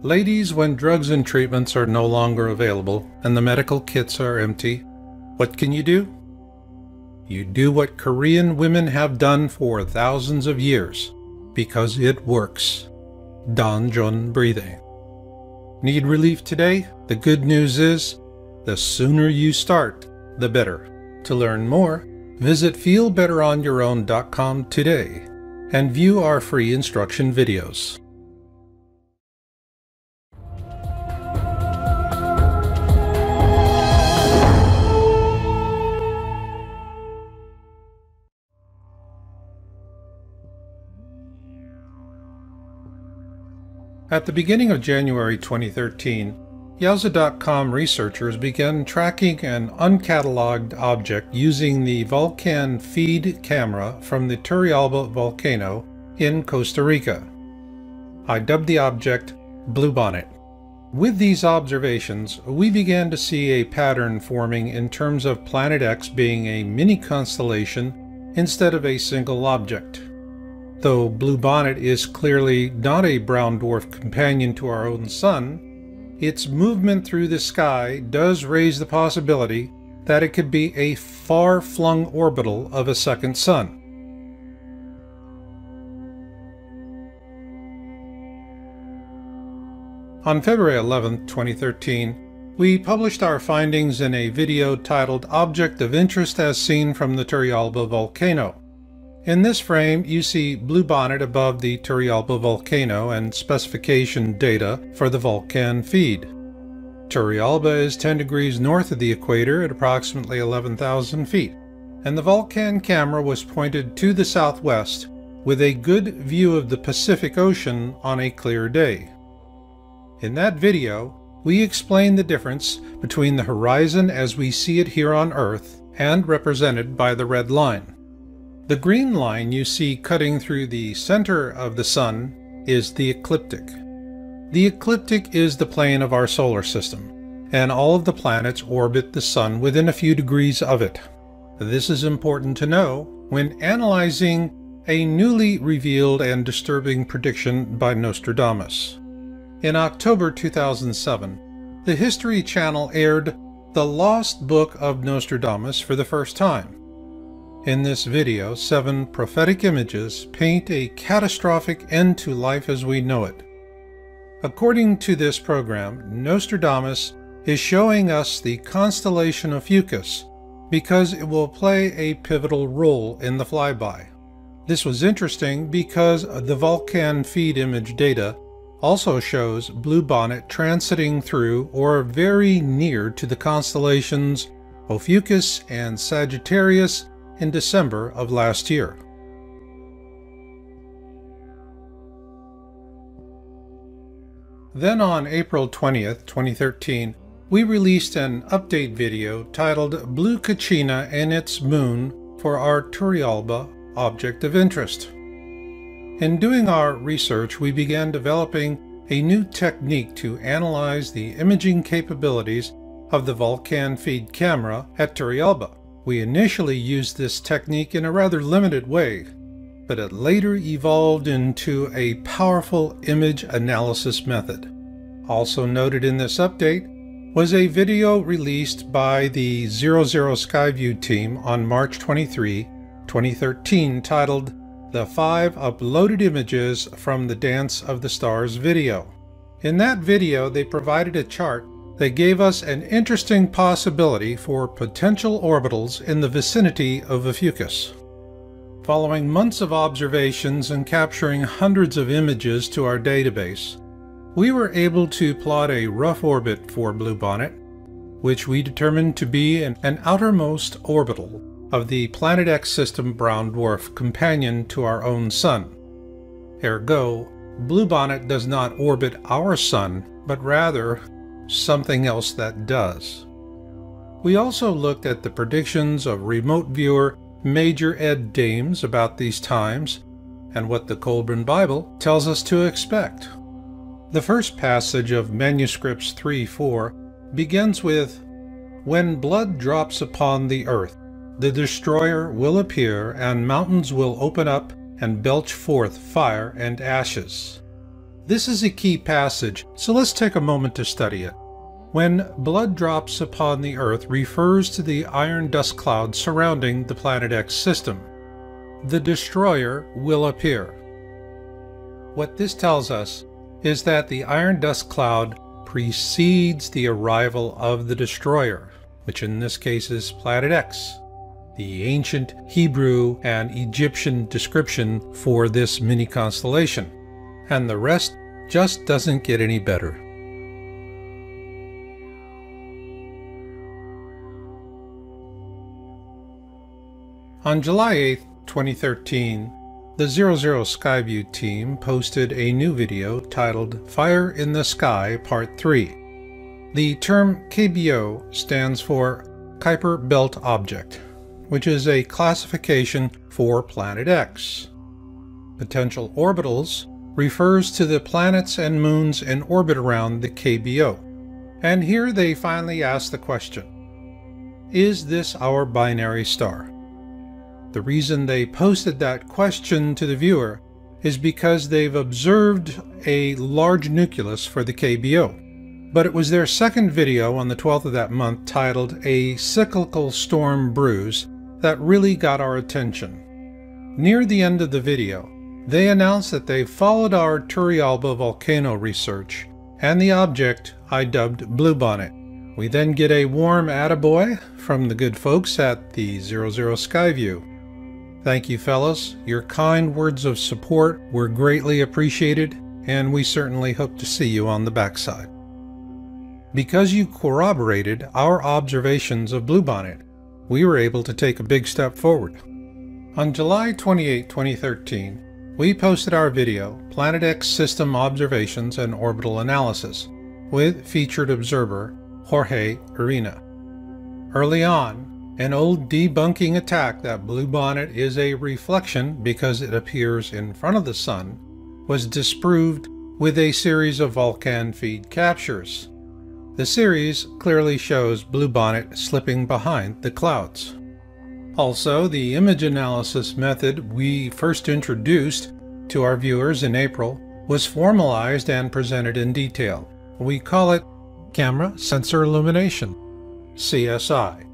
Ladies, when drugs and treatments are no longer available and the medical kits are empty, what can you do? You do what Korean women have done for thousands of years, because it works. Danjun breathing. Need relief today? The good news is, the sooner you start, the better. To learn more, visit feelbetteronyourown.com today and view our free instruction videos. At the beginning of January 2013, Yowza.com researchers began tracking an uncatalogued object using the Vulcan feed camera from the Turrialba volcano in Costa Rica. I dubbed the object Bluebonnet. With these observations, we began to see a pattern forming in terms of Planet X being a mini constellation instead of a single object. Though Bluebonnet is clearly not a brown dwarf companion to our own Sun, its movement through the sky does raise the possibility that it could be a far-flung orbital of a second Sun. On February 11, 2013, we published our findings in a video titled Object of Interest as Seen from the Turrialba Volcano. In this frame, you see Bluebonnet above the Turrialba volcano and specification data for the Vulcan feed. Turrialba is 10 degrees north of the equator at approximately 11,000 feet, and the Vulcan camera was pointed to the southwest with a good view of the Pacific Ocean on a clear day. In that video, we explain the difference between the horizon as we see it here on Earth and represented by the red line. The green line you see cutting through the center of the Sun is the ecliptic. The ecliptic is the plane of our solar system, and all of the planets orbit the Sun within a few degrees of it. This is important to know when analyzing a newly revealed and disturbing prediction by Nostradamus. In October 2007, the History Channel aired The Lost Book of Nostradamus for the first time. In this video, 7 prophetic images paint a catastrophic end to life as we know it. According to this program, Nostradamus is showing us the constellation of Fucus because it will play a pivotal role in the flyby. This was interesting because the Vulcan feed image data also shows bluebonnet transiting through or very near to the constellations Ophiuchus and Sagittarius in December of last year. Then on April 20th, 2013, we released an update video titled Blue Caccina and its Moon for our Turrialba object of interest. In doing our research, we began developing a new technique to analyze the imaging capabilities of the Vulcan feed camera at Turrialba. We initially used this technique in a rather limited way, but it later evolved into a powerful image analysis method. Also noted in this update was a video released by the 00 Skyview team on March 23, 2013 titled The 5 Uploaded Images from the Dance of the Stars video. In that video, they provided a chart that gave us an interesting possibility for potential orbitals in the vicinity of Ophiuchus. Following months of observations and capturing hundreds of images to our database, we were able to plot a rough orbit for bluebonnet, which we determined to be an outermost orbital of the Planet X system brown dwarf companion to our own Sun. Ergo, bluebonnet does not orbit our Sun, but rather something else that does. We also looked at the predictions of remote viewer Major Ed Dames about these times, and what the Colburn Bible tells us to expect. The first passage of Manuscripts 3:4 begins with, "When blood drops upon the earth, the destroyer will appear, and mountains will open up and belch forth fire and ashes." This is a key passage, so let's take a moment to study it. When blood drops upon the earth refers to the iron dust cloud surrounding the Planet X system. The destroyer will appear. What this tells us is that the iron dust cloud precedes the arrival of the destroyer, which in this case is Planet X, the ancient Hebrew and Egyptian description for this mini constellation. And the rest just doesn't get any better. On July 8, 2013, the 00 Skyview team posted a new video titled Fire in the Sky Part 3. The term KBO stands for Kuiper Belt Object, which is a classification for Planet X. Potential orbitals refers to the planets and moons in orbit around the KBO. And here they finally ask the question, is this our binary star? The reason they posted that question to the viewer is because they've observed a large nucleus for the KBO. But it was their second video on the 12th of that month titled A Cyclical Storm Brews that really got our attention. Near the end of the video, they announced that they followed our Turrialba volcano research and the object I dubbed bluebonnet. We then get a warm attaboy from the good folks at the 00 Skyview. Thank you, fellas. Your kind words of support were greatly appreciated, and we certainly hope to see you on the backside. Because you corroborated our observations of bluebonnet, we were able to take a big step forward. On July 28, 2013, we posted our video, Planet X System Observations and Orbital Analysis, with featured observer Jorge Urena. Early on, an old debunking attack that bluebonnet is a reflection because it appears in front of the Sun was disproved with a series of Vulcan feed captures. The series clearly shows bluebonnet slipping behind the clouds. Also, the image analysis method we first introduced to our viewers in April was formalized and presented in detail. We call it Camera Sensor Illumination, CSI.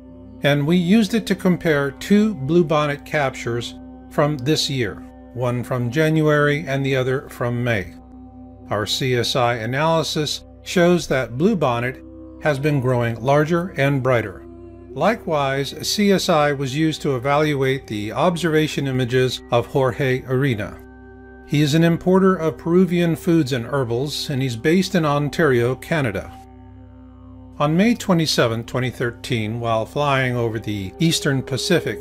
And we used it to compare two bluebonnet captures from this year, one from January and the other from May. Our CSI analysis shows that bluebonnet has been growing larger and brighter. Likewise, CSI was used to evaluate the observation images of Jorge Urena. He is an importer of Peruvian foods and herbals, and he's based in Ontario, Canada. On May 27, 2013, while flying over the Eastern Pacific,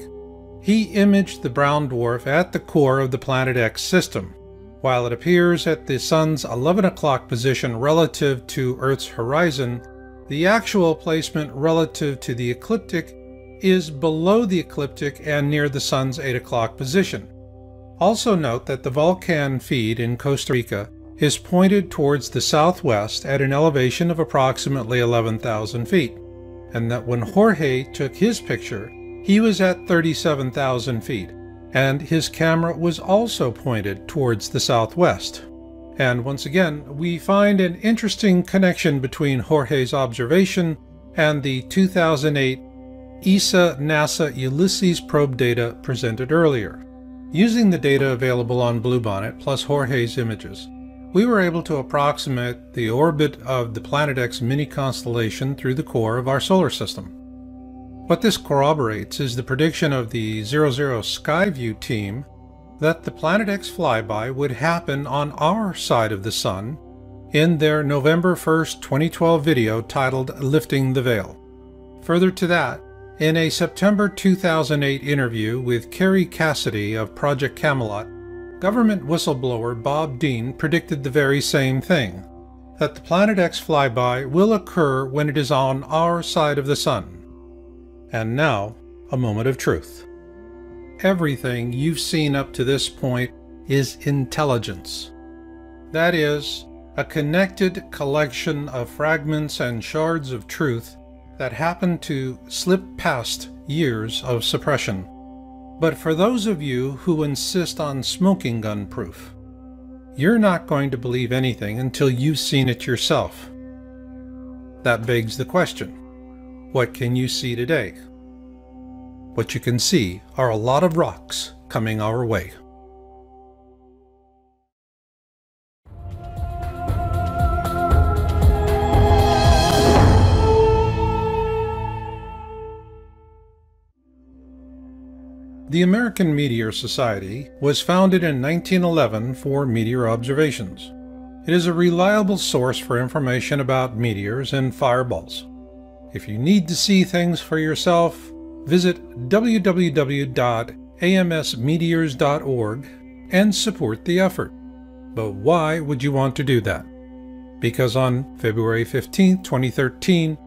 he imaged the brown dwarf at the core of the Planet X system. While it appears at the Sun's 11 o'clock position relative to Earth's horizon, the actual placement relative to the ecliptic is below the ecliptic and near the Sun's 8 o'clock position. Also note that the Vulcan feed in Costa Rica is pointed towards the southwest at an elevation of approximately 11,000 feet, and that when Jorge took his picture, he was at 37,000 feet, and his camera was also pointed towards the southwest. And once again, we find an interesting connection between Jorge's observation and the 2008 ESA-NASA Ulysses probe data presented earlier. Using the data available on Bluebonnet plus Jorge's images, we were able to approximate the orbit of the Planet X mini-constellation through the core of our solar system. What this corroborates is the prediction of the 00 Skyview team that the Planet X flyby would happen on our side of the Sun in their November 1st, 2012 video titled Lifting the Veil. Further to that, in a September 2008 interview with Carrie Cassidy of Project Camelot, government whistleblower Bob Dean predicted the very same thing, that the Planet X flyby will occur when it is on our side of the Sun. And now, a moment of truth. Everything you've seen up to this point is intelligence. That is, a connected collection of fragments and shards of truth that happen to slip past years of suppression. But for those of you who insist on smoking gun proof, you're not going to believe anything until you've seen it yourself. That begs the question, what can you see today? What you can see are a lot of rocks coming our way. The American Meteor Society was founded in 1911 for meteor observations. It is a reliable source for information about meteors and fireballs. If you need to see things for yourself, visit www.amsmeteors.org and support the effort. But why would you want to do that? Because on February 15, 2013,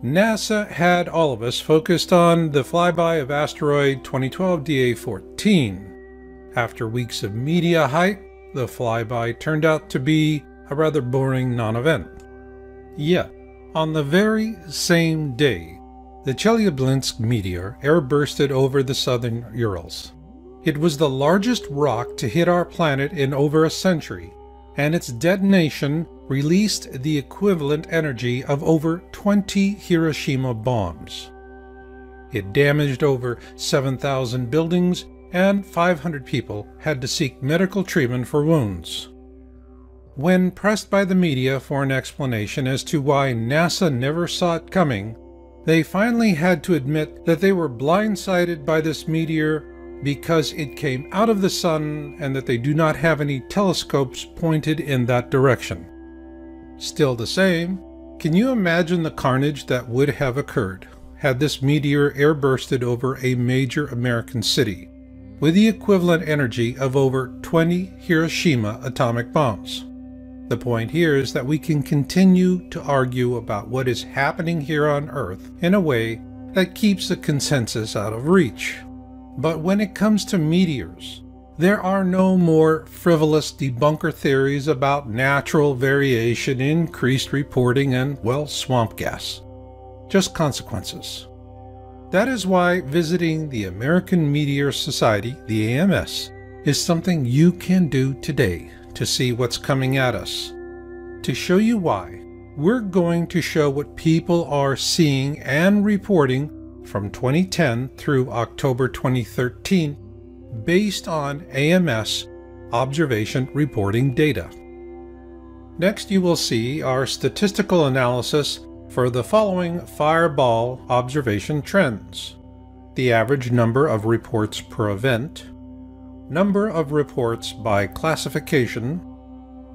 NASA had all of us focused on the flyby of asteroid 2012 DA14. After weeks of media hype, the flyby turned out to be a rather boring non-event. Yet, on the very same day, the Chelyabinsk meteor airbursted over the southern Urals. It was the largest rock to hit our planet in over a century, and its detonation released the equivalent energy of over 20 Hiroshima bombs. It damaged over 7,000 buildings, and 500 people had to seek medical treatment for wounds. When pressed by the media for an explanation as to why NASA never saw it coming, they finally had to admit that they were blindsided by this meteor because it came out of the sun and that they do not have any telescopes pointed in that direction. Still the same, can you imagine the carnage that would have occurred had this meteor airbursted over a major American city with the equivalent energy of over 20 Hiroshima atomic bombs? The point here is that we can continue to argue about what is happening here on Earth in a way that keeps the consensus out of reach. But when it comes to meteors, there are no more frivolous debunker theories about natural variation, increased reporting, and, well, swamp gas. Just consequences. That is why visiting the American Meteor Society, the AMS, is something you can do today to see what's coming at us. To show you why, we're going to show what people are seeing and reporting from 2010 through October 2013 based on AMS observation reporting data. Next, you will see our statistical analysis for the following fireball observation trends: the average number of reports per event, number of reports by classification,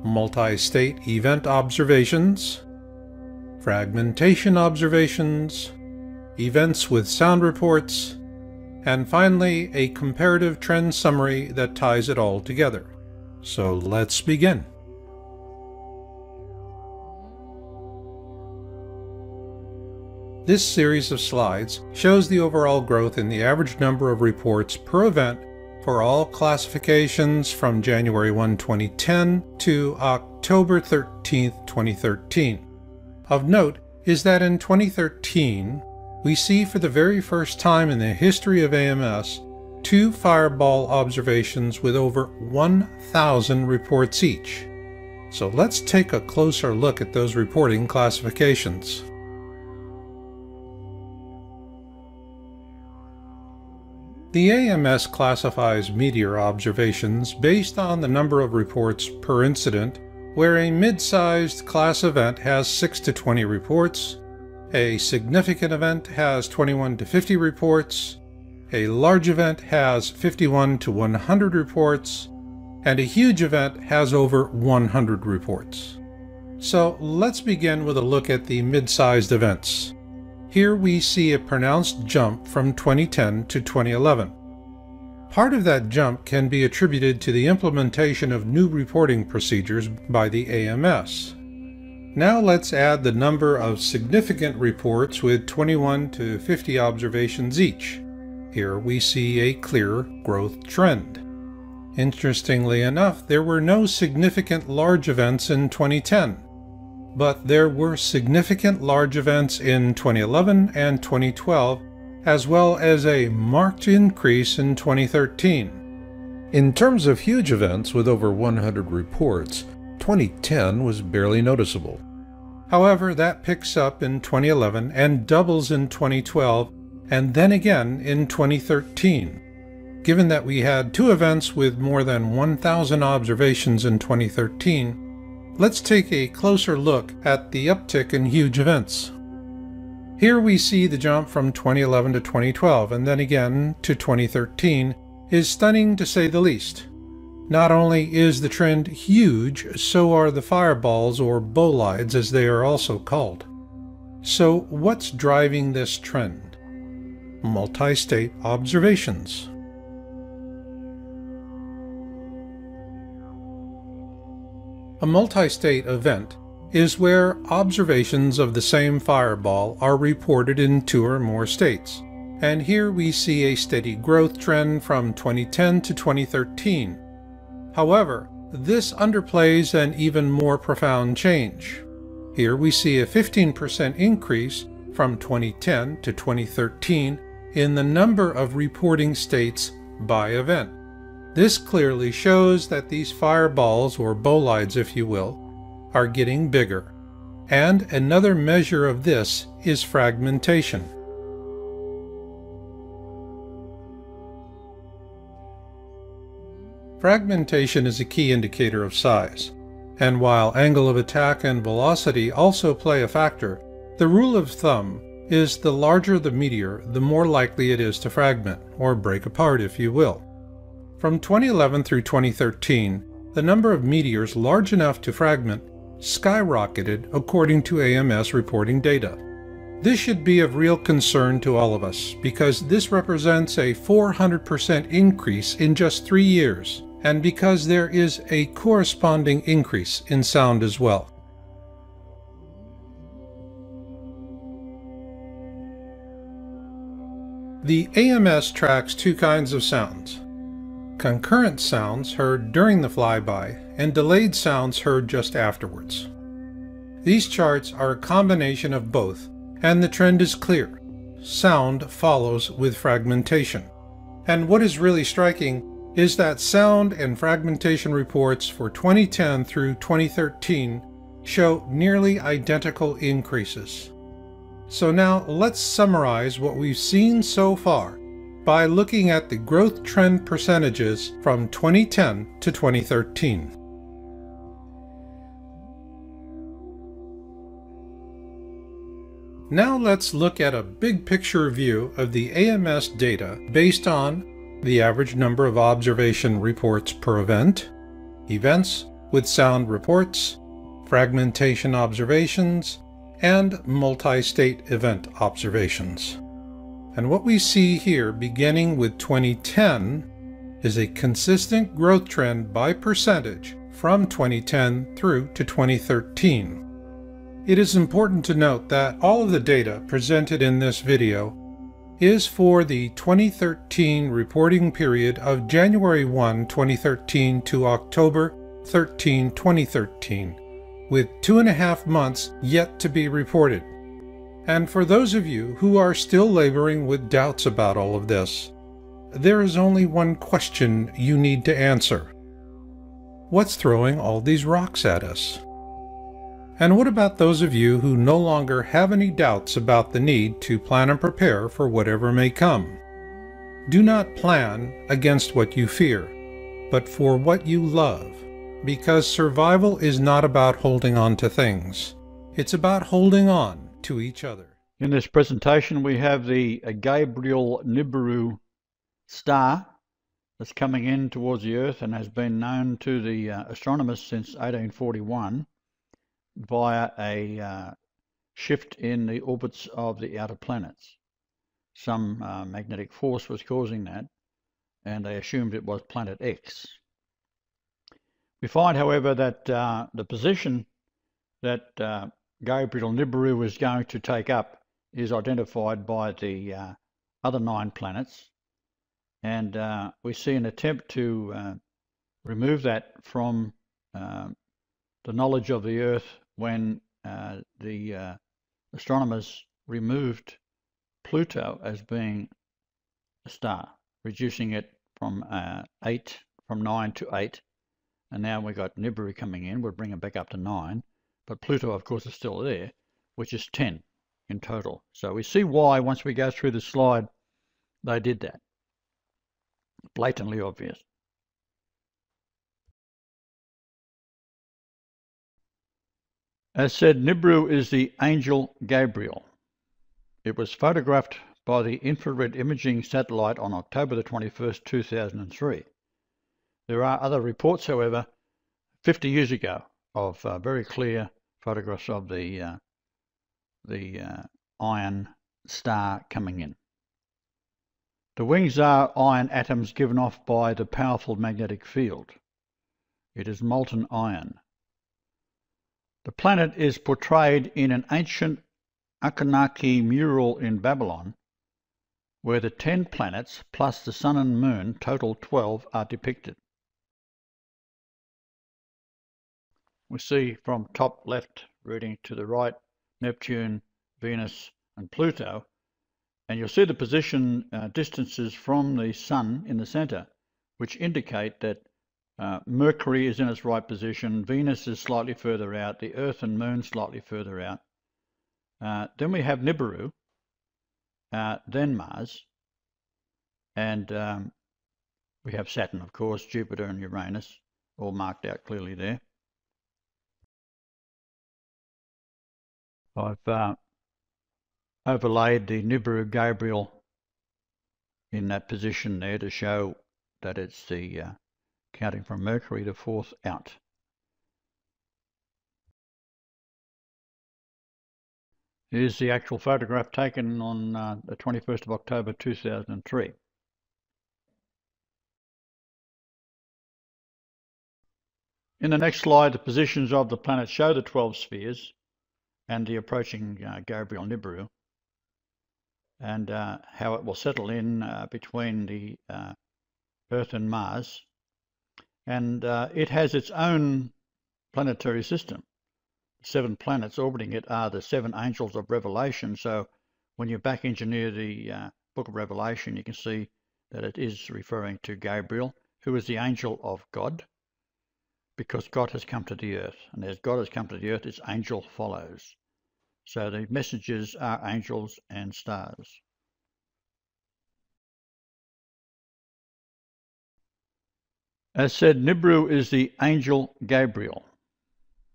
multi-state event observations, fragmentation observations, events with sound reports, and finally a comparative trend summary that ties it all together. So let's begin. This series of slides shows the overall growth in the average number of reports per event for all classifications from January 1, 2010 to October 13, 2013. Of note is that in 2013, we see for the very first time in the history of AMS 2 fireball observations with over 1,000 reports each. So let's take a closer look at those reporting classifications. The AMS classifies meteor observations based on the number of reports per incident, where a mid-sized class event has 6 to 20 reports, a significant event has 21 to 50 reports, a large event has 51 to 100 reports, and a huge event has over 100 reports. So let's begin with a look at the mid-sized events. Here we see a pronounced jump from 2010 to 2011. Part of that jump can be attributed to the implementation of new reporting procedures by the AMS. Now let's add the number of significant reports with 21 to 50 observations each. Here we see a clear growth trend. Interestingly enough, there were no significant large events in 2010. But there were significant large events in 2011 and 2012, as well as a marked increase in 2013. In terms of huge events with over 100 reports, 2010 was barely noticeable. However, that picks up in 2011 and doubles in 2012, and then again in 2013. Given that we had 2 events with more than 1,000 observations in 2013, let's take a closer look at the uptick in huge events. Here we see the jump from 2011 to 2012 and then again to 2013 is stunning to say the least. Not only is the trend huge, so are the fireballs or bolides as they are also called. So what's driving this trend? Multi-state observations. A multi-state event is where observations of the same fireball are reported in 2 or more states, and here we see a steady growth trend from 2010 to 2013. However, this underplays an even more profound change. Here we see a 15% increase from 2010 to 2013 in the number of reporting states by event. This clearly shows that these fireballs, or bolides if you will, are getting bigger. And another measure of this is fragmentation. Fragmentation is a key indicator of size, and while angle of attack and velocity also play a factor, the rule of thumb is the larger the meteor, the more likely it is to fragment, or break apart if you will. From 2011 through 2013, the number of meteors large enough to fragment skyrocketed according to AMS reporting data. This should be of real concern to all of us because this represents a 400% increase in just 3 years, and because there is a corresponding increase in sound as well. The AMS tracks 2 kinds of sounds: concurrent sounds heard during the flyby and delayed sounds heard just afterwards. These charts are a combination of both, and the trend is clear. Sound follows with fragmentation. And what is really striking is that sound and fragmentation reports for 2010 through 2013 show nearly identical increases. So now let's summarize what we've seen so far by looking at the growth trend percentages from 2010 to 2013. Now let's look at a big picture view of the AMS data based on the average number of observation reports per event, events with sound reports, fragmentation observations, and multi-state event observations. And what we see here, beginning with 2010, is a consistent growth trend by percentage from 2010 through to 2013. It is important to note that all of the data presented in this video is for the 2013 reporting period of January 1, 2013 to October 13, 2013, with 2.5 months yet to be reported. And for those of you who are still laboring with doubts about all of this, there is only one question you need to answer. What's throwing all these rocks at us? And what about those of you who no longer have any doubts about the need to plan and prepare for whatever may come? Do not plan against what you fear, but for what you love, because survival is not about holding on to things. It's about holding on to each other. In this presentation, we have the Gabriel Nibiru star that's coming in towards the Earth and has been known to the astronomers since 1841 via a shift in the orbits of the outer planets. Some magnetic force was causing that, and they assumed it was planet X. We find, however, that the position that Gabriel Nibiru is going to take up is identified by the other 9 planets, and we see an attempt to remove that from the knowledge of the Earth when the astronomers removed Pluto as being a star, reducing it from 9 to 8, and now we've got Nibiru coming in. We'll bring it back up to 9, but Pluto, of course, is still there, which is 10 in total. So we see why, once we go through the slide, they did that. Blatantly obvious. As said, Nibiru is the angel Gabriel. It was photographed by the infrared imaging satellite on October the 21st, 2003. There are other reports, however, 50 years ago of very clear photographs of the iron star coming in. The wings are iron atoms given off by the powerful magnetic field. It is molten iron. The planet is portrayed in an ancient Anunnaki mural in Babylon, where the 10 planets plus the Sun and Moon, total 12, are depicted. We see from top left reading to the right Neptune, Venus and Pluto, and you'll see the position distances from the Sun in the center, which indicate that Mercury is in its right position, Venus is slightly further out, the Earth and Moon slightly further out. Then we have Nibiru, then Mars, and we have Saturn, of course, Jupiter and Uranus, all marked out clearly there. I've overlaid the Nibiru Gabriel in that position there to show that it's the counting from Mercury to 4th out. Here's the actual photograph taken on the 21st of October 2003. In the next slide, the positions of the planets show the 12 spheres and the approaching Gabriel Nibiru, and how it will settle in between the Earth and Mars. And it has its own planetary system. 7 planets orbiting it are the 7 angels of Revelation. So when you back engineer the book of Revelation, you can see that it is referring to Gabriel, who is the angel of God, because God has come to the earth. And as God has come to the earth, its angel follows. So the messengers are angels and stars. As said, Nibiru is the angel Gabriel.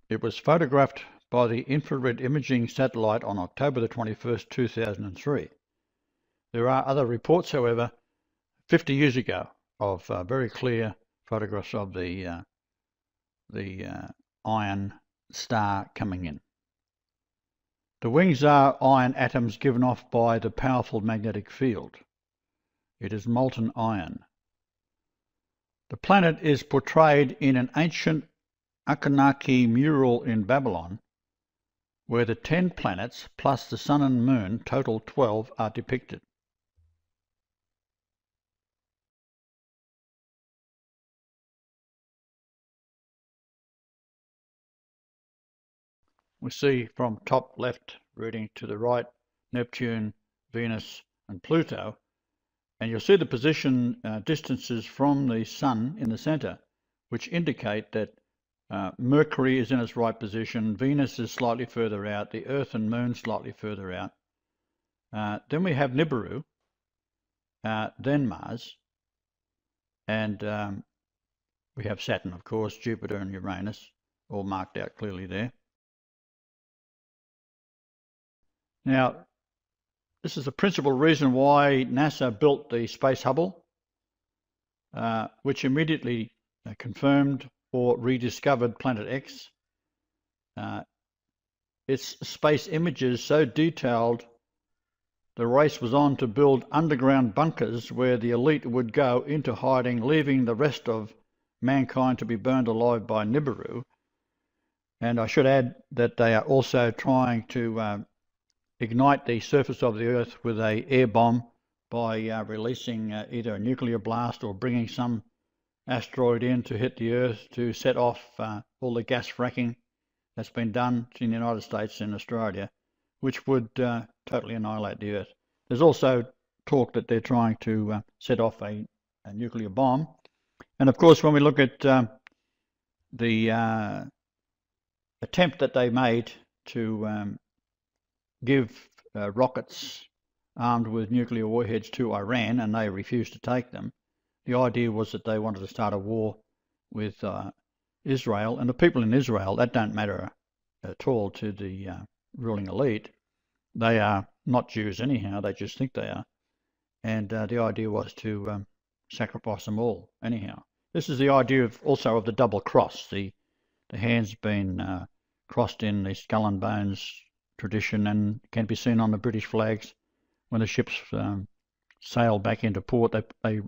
It was photographed by the infrared imaging satellite on October the 21st, 2003. There are other reports, however, 50 years ago of very clear photographs of the iron star coming in. The wings are iron atoms given off by the powerful magnetic field. It is molten iron. The planet is portrayed in an ancient Anunnaki mural in Babylon, where the 10 planets plus the Sun and Moon, total 12, are depicted. We see from top left reading to the right Neptune, Venus and Pluto, and you'll see the position distances from the Sun in the centre, which indicate that Mercury is in its right position, Venus is slightly further out, the Earth and Moon slightly further out. Then we have Nibiru, then Mars, and we have Saturn, of course, Jupiter and Uranus, all marked out clearly there. Now, this is the principal reason why NASA built the Space Hubble, which immediately confirmed or rediscovered Planet X. Its space images so detailed, the race was on to build underground bunkers where the elite would go into hiding, leaving the rest of mankind to be burned alive by Nibiru. And I should add that they are also trying to ignite the surface of the Earth with an air bomb by releasing either a nuclear blast or bringing some asteroid in to hit the Earth to set off all the gas fracking that's been done in the United States and Australia, which would totally annihilate the Earth. There's also talk that they're trying to set off a nuclear bomb. And of course, when we look at the attempt that they made to give rockets armed with nuclear warheads to Iran, and they refused to take them. The idea was that they wanted to start a war with Israel, and the people in Israel, that don't matter at all to the ruling elite. They are not Jews anyhow, they just think they are. And the idea was to sacrifice them all anyhow. This is the idea of also of the double cross, the hands being crossed in the skull and bones tradition, and can be seen on the British flags when the ships sail back into port. They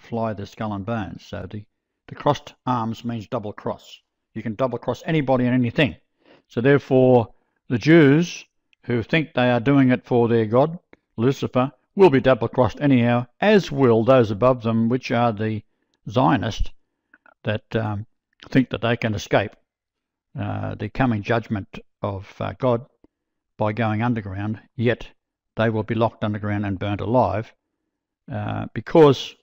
fly the skull and bones. So the crossed arms means double cross. You can double cross anybody and anything. So therefore, the Jews who think they are doing it for their God, Lucifer, will be double crossed anyhow, as will those above them, which are the Zionists that think that they can escape the coming judgment of God by going underground, yet they will be locked underground and burnt alive because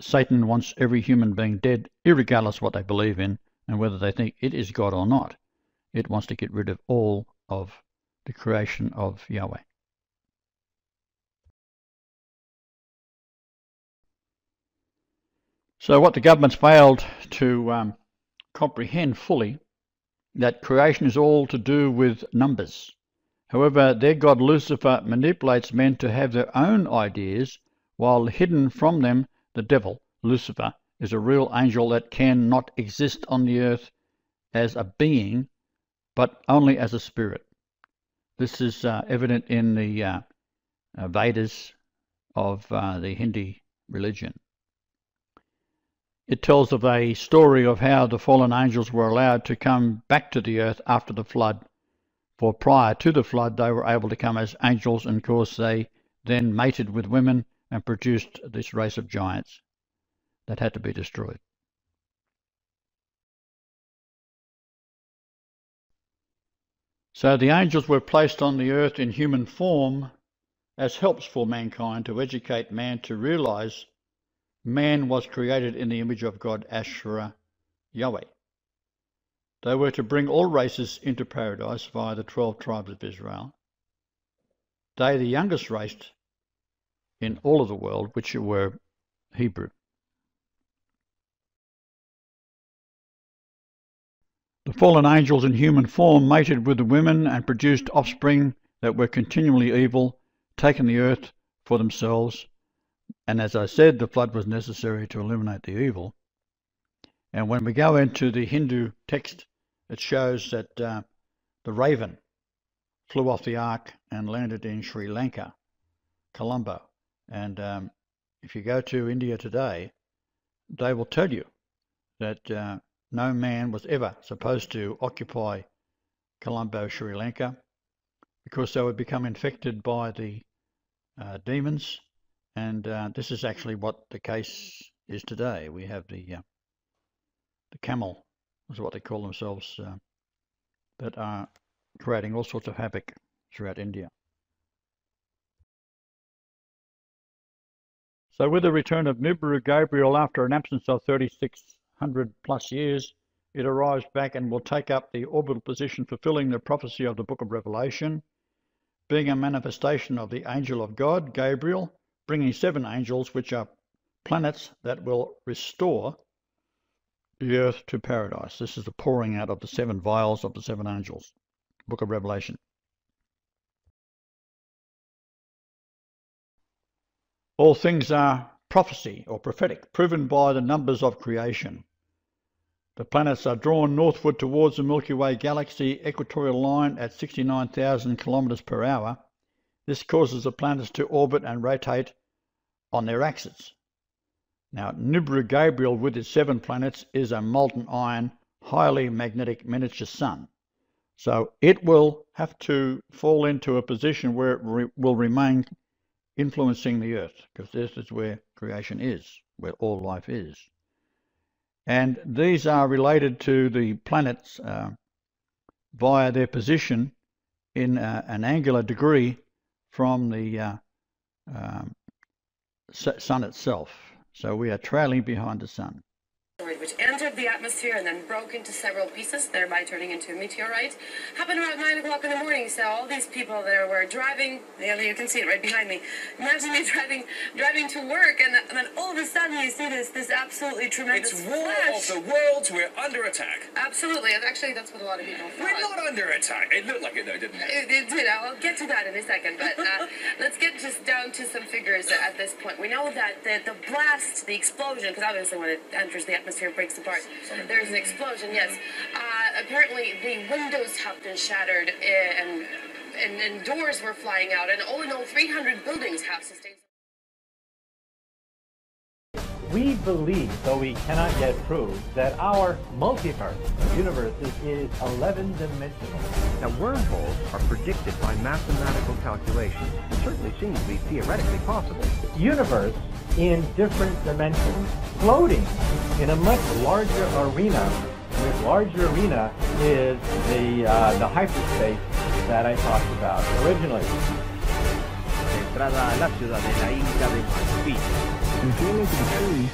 Satan wants every human being dead, irregardless of what they believe in and whether they think it is God or not. It wants to get rid of all of the creation of Yahweh. So what the government's failed to comprehend fully, that creation is all to do with numbers. However, their god Lucifer manipulates men to have their own ideas, while hidden from them the devil, Lucifer, is a real angel that cannot exist on the earth as a being, but only as a spirit. This is evident in the Vedas of the Hindi religion. It tells of a story of how the fallen angels were allowed to come back to the earth after the flood. For prior to the flood, they were able to come as angels, and of course they then mated with women and produced this race of giants that had to be destroyed. So the angels were placed on the earth in human form as helps for mankind to educate man to realize man was created in the image of God, Asherah, Yahweh. They were to bring all races into paradise via the 12 tribes of Israel. They, the youngest race in all of the world, which were Hebrew. The fallen angels in human form mated with the women and produced offspring that were continually evil, taking the earth for themselves, And as I said, the flood was necessary to eliminate the evil. And when we go into the Hindu text, it shows that the raven flew off the ark and landed in Sri Lanka, Colombo. And if you go to India today, they will tell you that no man was ever supposed to occupy Colombo, Sri Lanka, because they would become infected by the demons. And this is actually what the case is today. We have the camel, is what they call themselves, that are creating all sorts of havoc throughout India. So with the return of Nibiru Gabriel after an absence of 3,600 plus years, it arrives back and will take up the orbital position fulfilling the prophecy of the book of Revelation, being a manifestation of the angel of God, Gabriel, bringing 7 angels, which are planets that will restore the earth to paradise. This is the pouring out of the 7 vials of the 7 angels, book of Revelation. All things are prophecy or prophetic, proven by the numbers of creation. The planets are drawn northward towards the Milky Way galaxy equatorial line at 69,000 kilometers per hour. This causes the planets to orbit and rotate on their axes. Now, Nibiru Gabriel with its 7 planets is a molten iron, highly magnetic miniature sun. So it will have to fall into a position where it will remain influencing the Earth, because this is where creation is, where all life is. And these are related to the planets via their position in an angular degree from the sun itself. So we are trailing behind the sun. Which entered the atmosphere and then broke into several pieces, thereby turning into a meteorite. Happened around 9 o'clock in the morning, so all these people there were driving, you can see it right behind me, imagine me driving to work, and then all of a sudden you see this absolutely tremendous It's war flash. of the worlds, we're under attack. Absolutely, and actually that's what a lot of people thought. We're not under attack. It looked like it though, didn't it? It did. I'll get to that in a second, but let's get just down to some figures at this point. We know that the blast, the explosion, because obviously when it enters the atmosphere, it breaks apart. There's an explosion, yes. Apparently the windows have been shattered and doors were flying out, and all in all 300 buildings have sustained. We believe, though we cannot yet prove, that our multiverse of universes is 11-dimensional. Now, wormholes are predicted by mathematical calculations. It certainly seems to be theoretically possible. Universe in different dimensions, floating in a much larger arena. This larger arena is the hyperspace that I talked about originally. Entrada a la ciudad de la Inca de Malpí. If you look at the trees,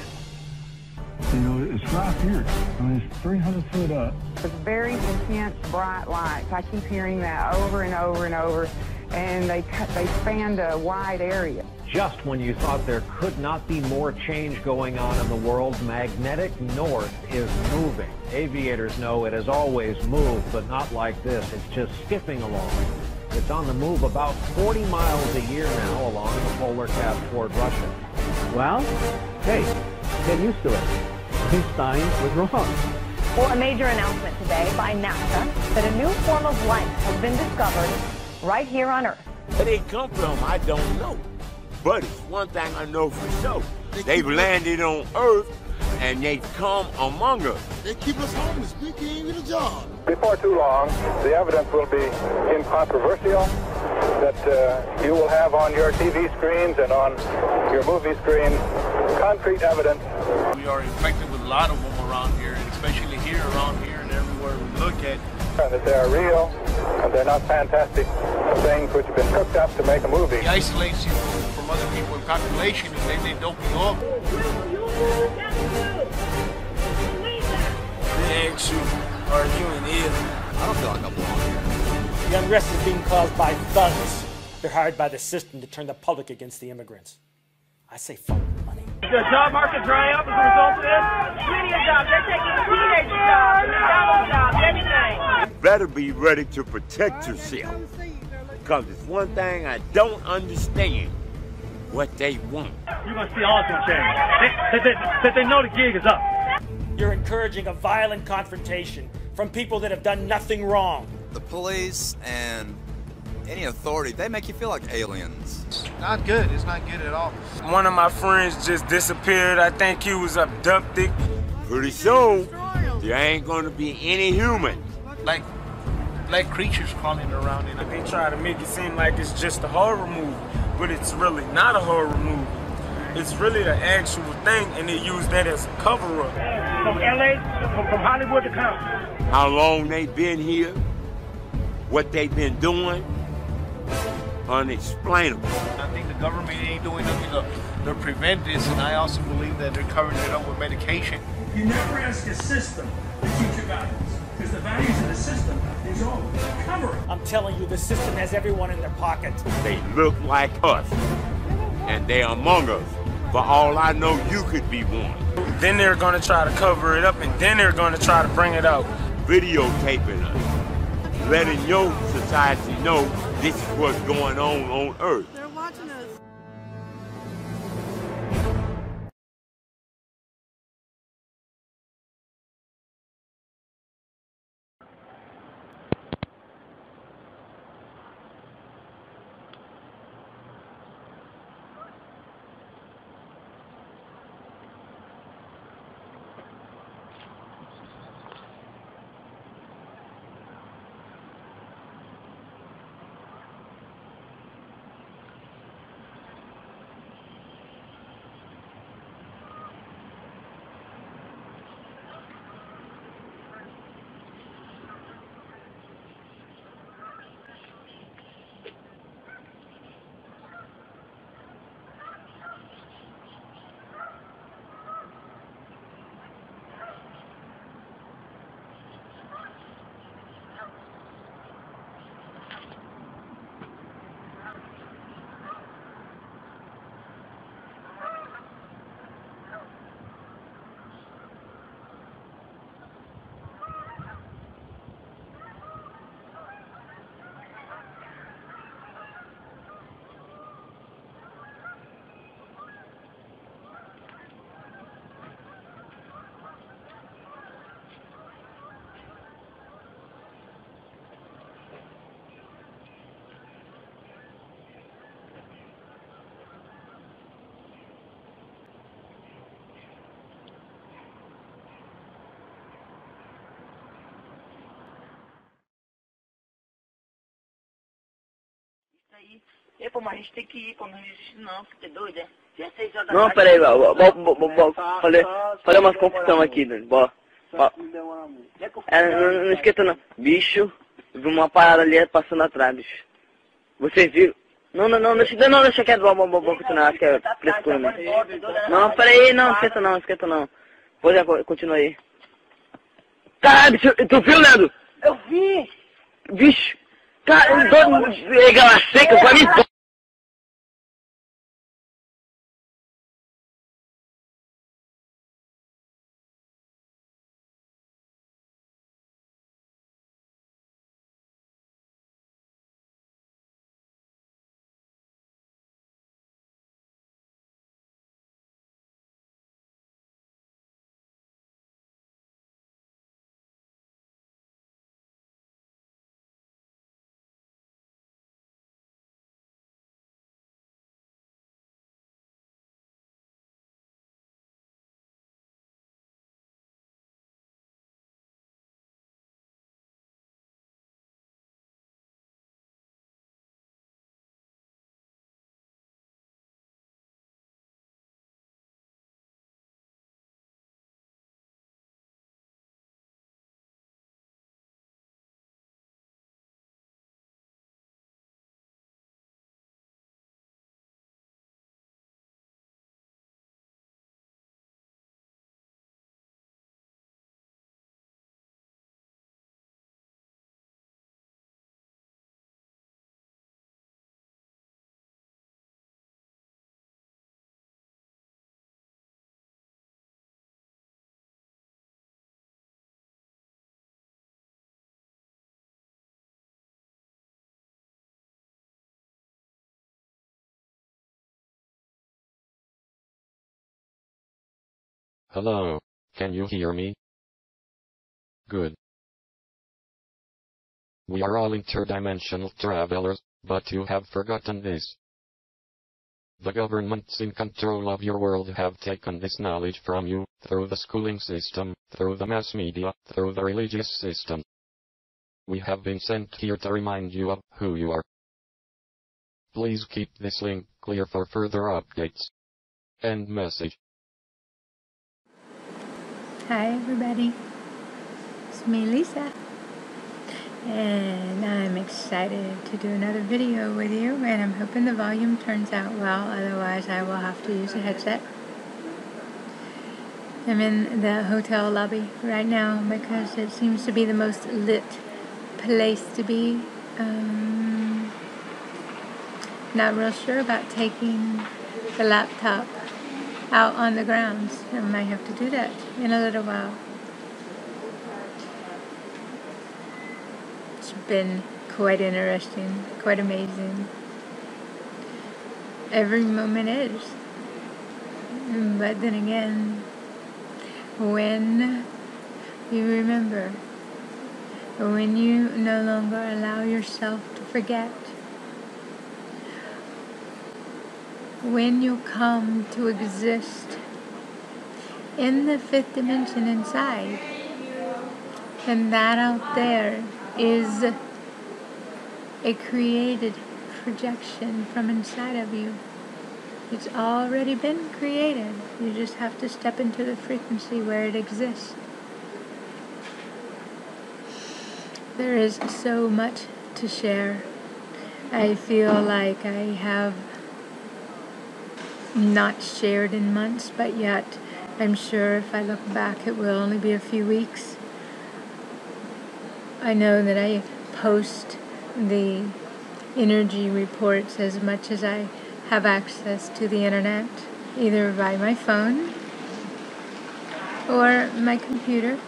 you know, it's right here. I mean, it's 300 foot up. It's very intense, bright lights. I keep hearing that over and over and over, and they spanned a wide area. Just when you thought there could not be more change going on in the world, magnetic north is moving. Aviators know it has always moved, but not like this. It's just skipping along. It's on the move about 40 miles a year now along the polar cap toward Russia. Well, hey, get used to it. Einstein was wrong. Well, a major announcement today by NASA that a new form of life has been discovered right here on Earth. Where they come from, I don't know. But it's one thing I know for sure. They've landed on Earth, and they've come among us. They keep us homeless. We can't get a job. Before too long, the evidence will be incontrovertible that you will have on your TV screens and on your movie screens concrete evidence. We are infected with a lot of them around here, and especially here, around here, and everywhere we look at. And that they are real, and they're not fantastic things which have been cooked up to make a movie. It isolates you from other people in population, and then they dope you up. They ask you, are you an alien? I don't feel like I belong here. The unrest is being caused by thugs. They're hired by the system to turn the public against the immigrants. I say fuck money. The job market dry up as a result of this? Plenty of jobs. They're taking the teenager jobs, the McDonald's jobs, everything. You better be ready to protect yourself. Because it's one thing I don't understand. what they want. You're gonna see all gonna change. They know the gig is up. You're encouraging a violent confrontation from people that have done nothing wrong. The police and any authority, they make you feel like aliens. Not good. It's not good at all. One of my friends just disappeared. I think he was abducted. Pretty soon, there ain't gonna be any human. Like black creatures crawling around in it. They try to make it seem like it's just a horror movie, but it's really not a horror movie. It's really the actual thing, and they use that as a cover-up. From LA, from Hollywood to come. How long they been here, what they been doing, unexplainable. I think the government ain't doing nothing to prevent this, and I also believe that they're covering it up with medication. You never ask a system to teach your values, because the values of the system is all cover. I'm telling you, the system has everyone in their pocket. They look like us, and they're among us. For all I know, you could be one. Then they're gonna try to cover it up, and then they're gonna try to bring it out. Videotaping us, letting your society know this is what's going on Earth. They're watching us. Pô, mas a gente tem que ir, pô, não existe não, você é doido, é? Se é 6 horas da Não, tarde... peraí, falei umas confusão aqui, Dani. Não esquenta não. Bicho, vi uma parada ali passando atrás, bicho. Vocês viram? Não, deixa quieto, vou continuar, acho que é frescura mesmo. Não, peraí, não, esquenta não. Pois é, continua aí. Caralho, bicho, tu viu, Leandro? Eu vi! Bicho, cara, gala seca, pra mim... Hello, can you hear me? Good. We are all interdimensional travelers, but you have forgotten this. The governments in control of your world have taken this knowledge from you, through the schooling system, through the mass media, through the religious system. We have been sent here to remind you of who you are. Please keep this link clear for further updates. End message. Hi everybody, it's me Lisa, and I'm excited to do another video with you, and I'm hoping the volume turns out well, otherwise I will have to use a headset. I'm in the hotel lobby right now because it seems to be the most lit place to be. Not real sure about taking the laptop out on the grounds. I might have to do that in a little while. It's been quite interesting, quite amazing. Every moment is. But then again, when you remember, when you no longer allow yourself to forget, when you come to exist in the fifth dimension inside, then that out there is a created projection from inside of you. It's already been created. You just have to step into the frequency where it exists. There is so much to share. I feel like I have not shared in months, but yet I'm sure if I look back it will only be a few weeks. I know that I post the energy reports as much as I have access to the internet, either by my phone or my computer.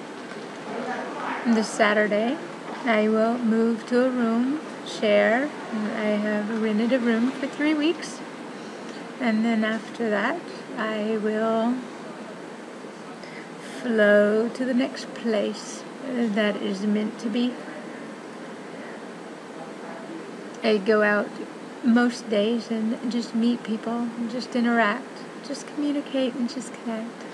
This Saturday I will move to a room, share. I have rented a room for 3 weeks. And then after that, I will flow to the next place that is meant to be. I go out most days and just meet people, just interact, just communicate and just connect.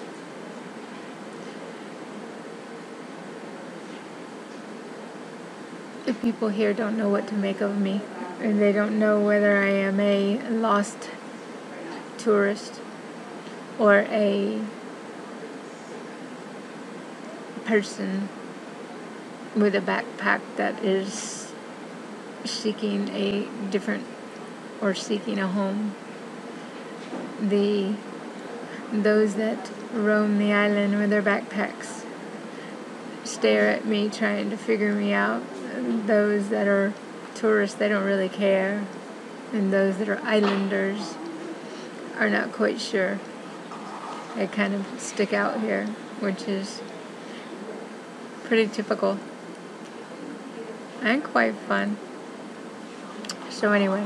The people here don't know what to make of me, and they don't know whether I am a lost tourist or a person with a backpack that is seeking a different or seeking a home. Those that roam the island with their backpacks stare at me trying to figure me out. Those that are tourists, they don't really care, and those that are islanders are not quite sure. They kind of stick out here, which is pretty typical and quite fun. So anyway,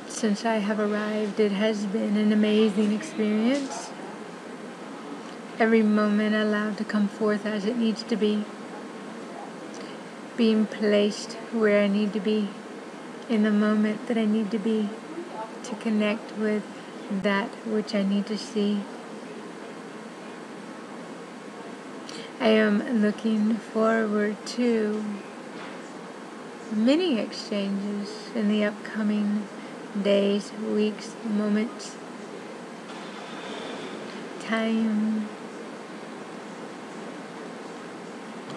since I have arrived, it has been an amazing experience. Every moment allowed to come forth as it needs to be, being placed where I need to be, in the moment that I need to be, to connect with that which I need to see. I am looking forward to many exchanges in the upcoming days, weeks, moments. Time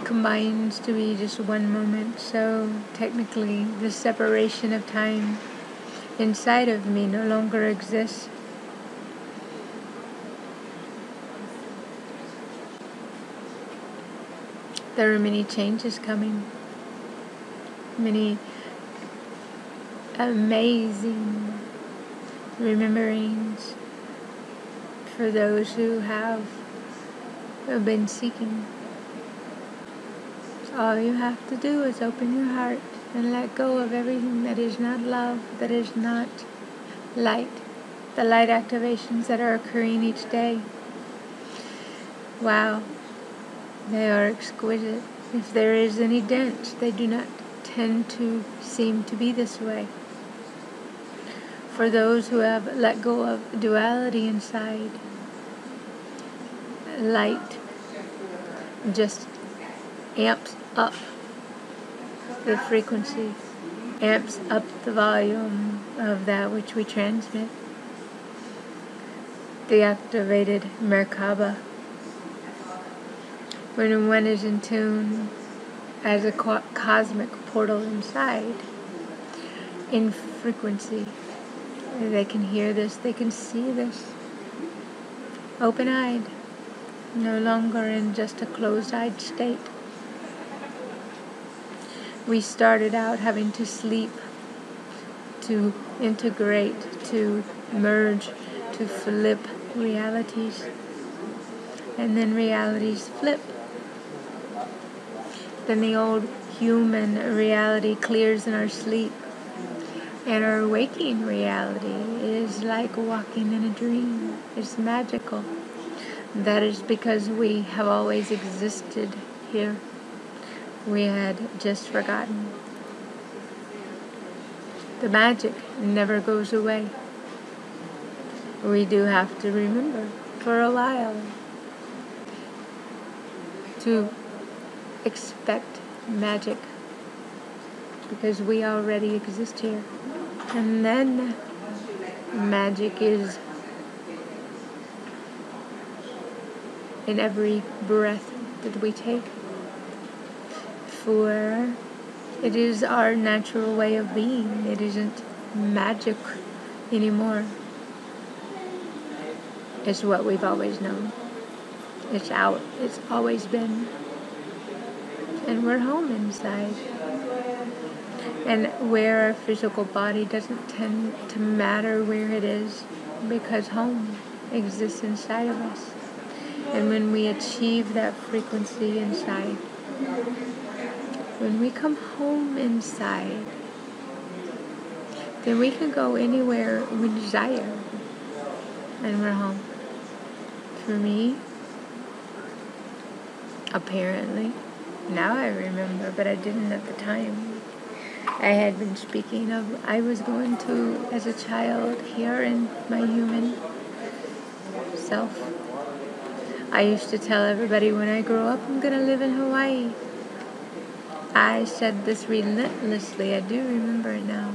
combines to be just one moment, so technically the separation of time inside of me no longer exists. There are many changes coming, many amazing rememberings for those who have been seeking. So all you have to do is open your heart and let go of everything that is not love, that is not light, the light activations that are occurring each day. Wow, they are exquisite. If there is any dent, they do not tend to seem to be this way. For those who have let go of duality inside, light just amps up the frequency, amps up the volume of that which we transmit. The activated Merkaba. When one is in tune as a cosmic portal inside, in frequency, they can hear this, they can see this, open-eyed, no longer in just a closed-eyed state. We started out having to sleep, to integrate, to merge, to flip realities, and then realities flip. Then the old human reality clears in our sleep, and our waking reality is like walking in a dream. It's magical. That is because we have always existed here. We had just forgotten. The magic never goes away. We do have to remember for a while to expect magic, because we already exist here. And then magic is in every breath that we take. For it is our natural way of being. It isn't magic anymore. It's what we've always known. It's always been. And we're home inside. And where our physical body doesn't tend to matter where it is, because home exists inside of us. And when we achieve that frequency inside, when we come home inside, then we can go anywhere we desire, and we're home. For me, apparently, now I remember, but I didn't at the time. I had been speaking of, I was going to, as a child, here in my human self, I used to tell everybody when I grow up, I'm going to live in Hawaii. I said this relentlessly. I do remember it now.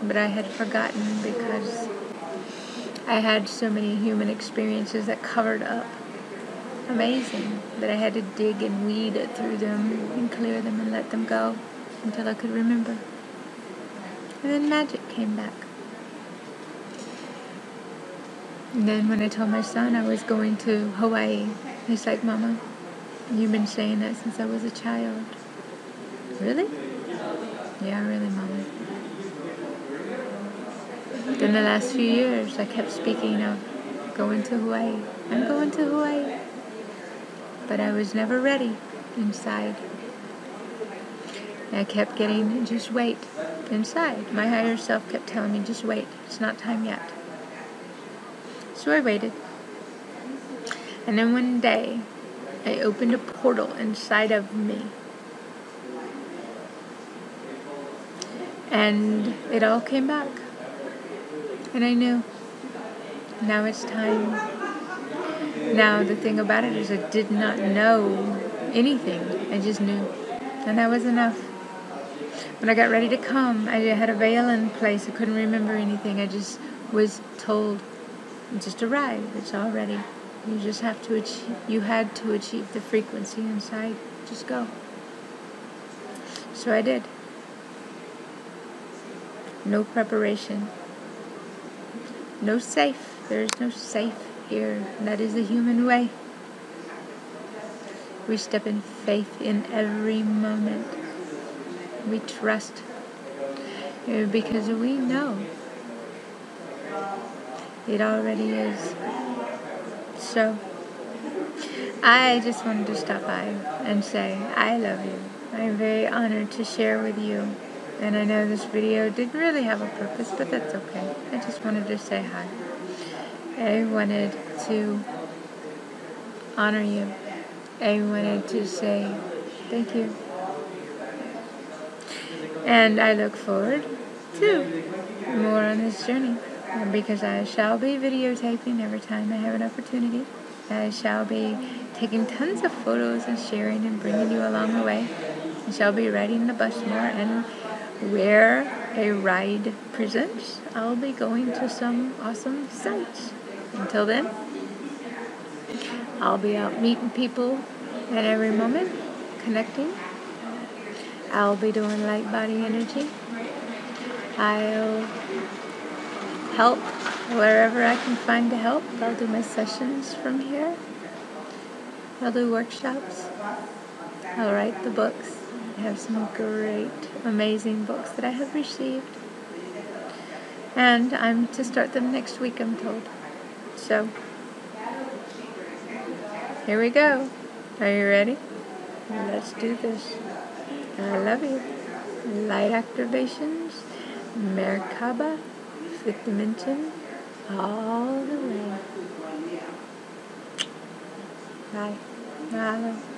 But I had forgotten because I had so many human experiences that covered up. Amazing. That I had to dig and weed through them and clear them and let them go until I could remember. And then magic came back. And then when I told my son I was going to Hawaii, he's like, Mama, you've been saying that since I was a child. Really? Yeah, really, Mama. In the last few years, I kept speaking of going to Hawaii. I'm going to Hawaii. But I was never ready inside. I kept getting, just wait, inside. My higher self kept telling me, just wait. It's not time yet. So I waited. And then one day, I opened a portal inside of me. And it all came back. And I knew. Now it's time. Now the thing about it is I did not know anything. I just knew. And that was enough. When I got ready to come, I had a veil in place. I couldn't remember anything. I just was told, just arrive. It's all ready. You just have to achieve. You had to achieve the frequency inside. Just go. So I did. No preparation. No safe. There is no safe here. That is the human way. We step in faith in every moment. We trust. Because we know. It already is. So, I just wanted to stop by and say, I love you. I'm very honored to share with you And I know this video didn't really have a purpose, but that's okay. I just wanted to say hi. I wanted to honor you. I wanted to say thank you. And I look forward to more on this journey, because I shall be videotaping every time I have an opportunity. I shall be taking tons of photos and sharing and bringing you along the way. I shall be riding the bus more, and where a ride presents, I'll be going to some awesome sites. Until then, I'll be out meeting people at every moment, connecting. I'll be doing light body energy. I'll help wherever I can find to help. I'll do my sessions from here. I'll do workshops. I'll write the books. I have some great, amazing books that I have received. And I'm to start them next week, I'm told. So, here we go. Are you ready? Let's do this. I love you. Light activations, Merkaba, fifth dimension, all the way. Bye. Mahalo.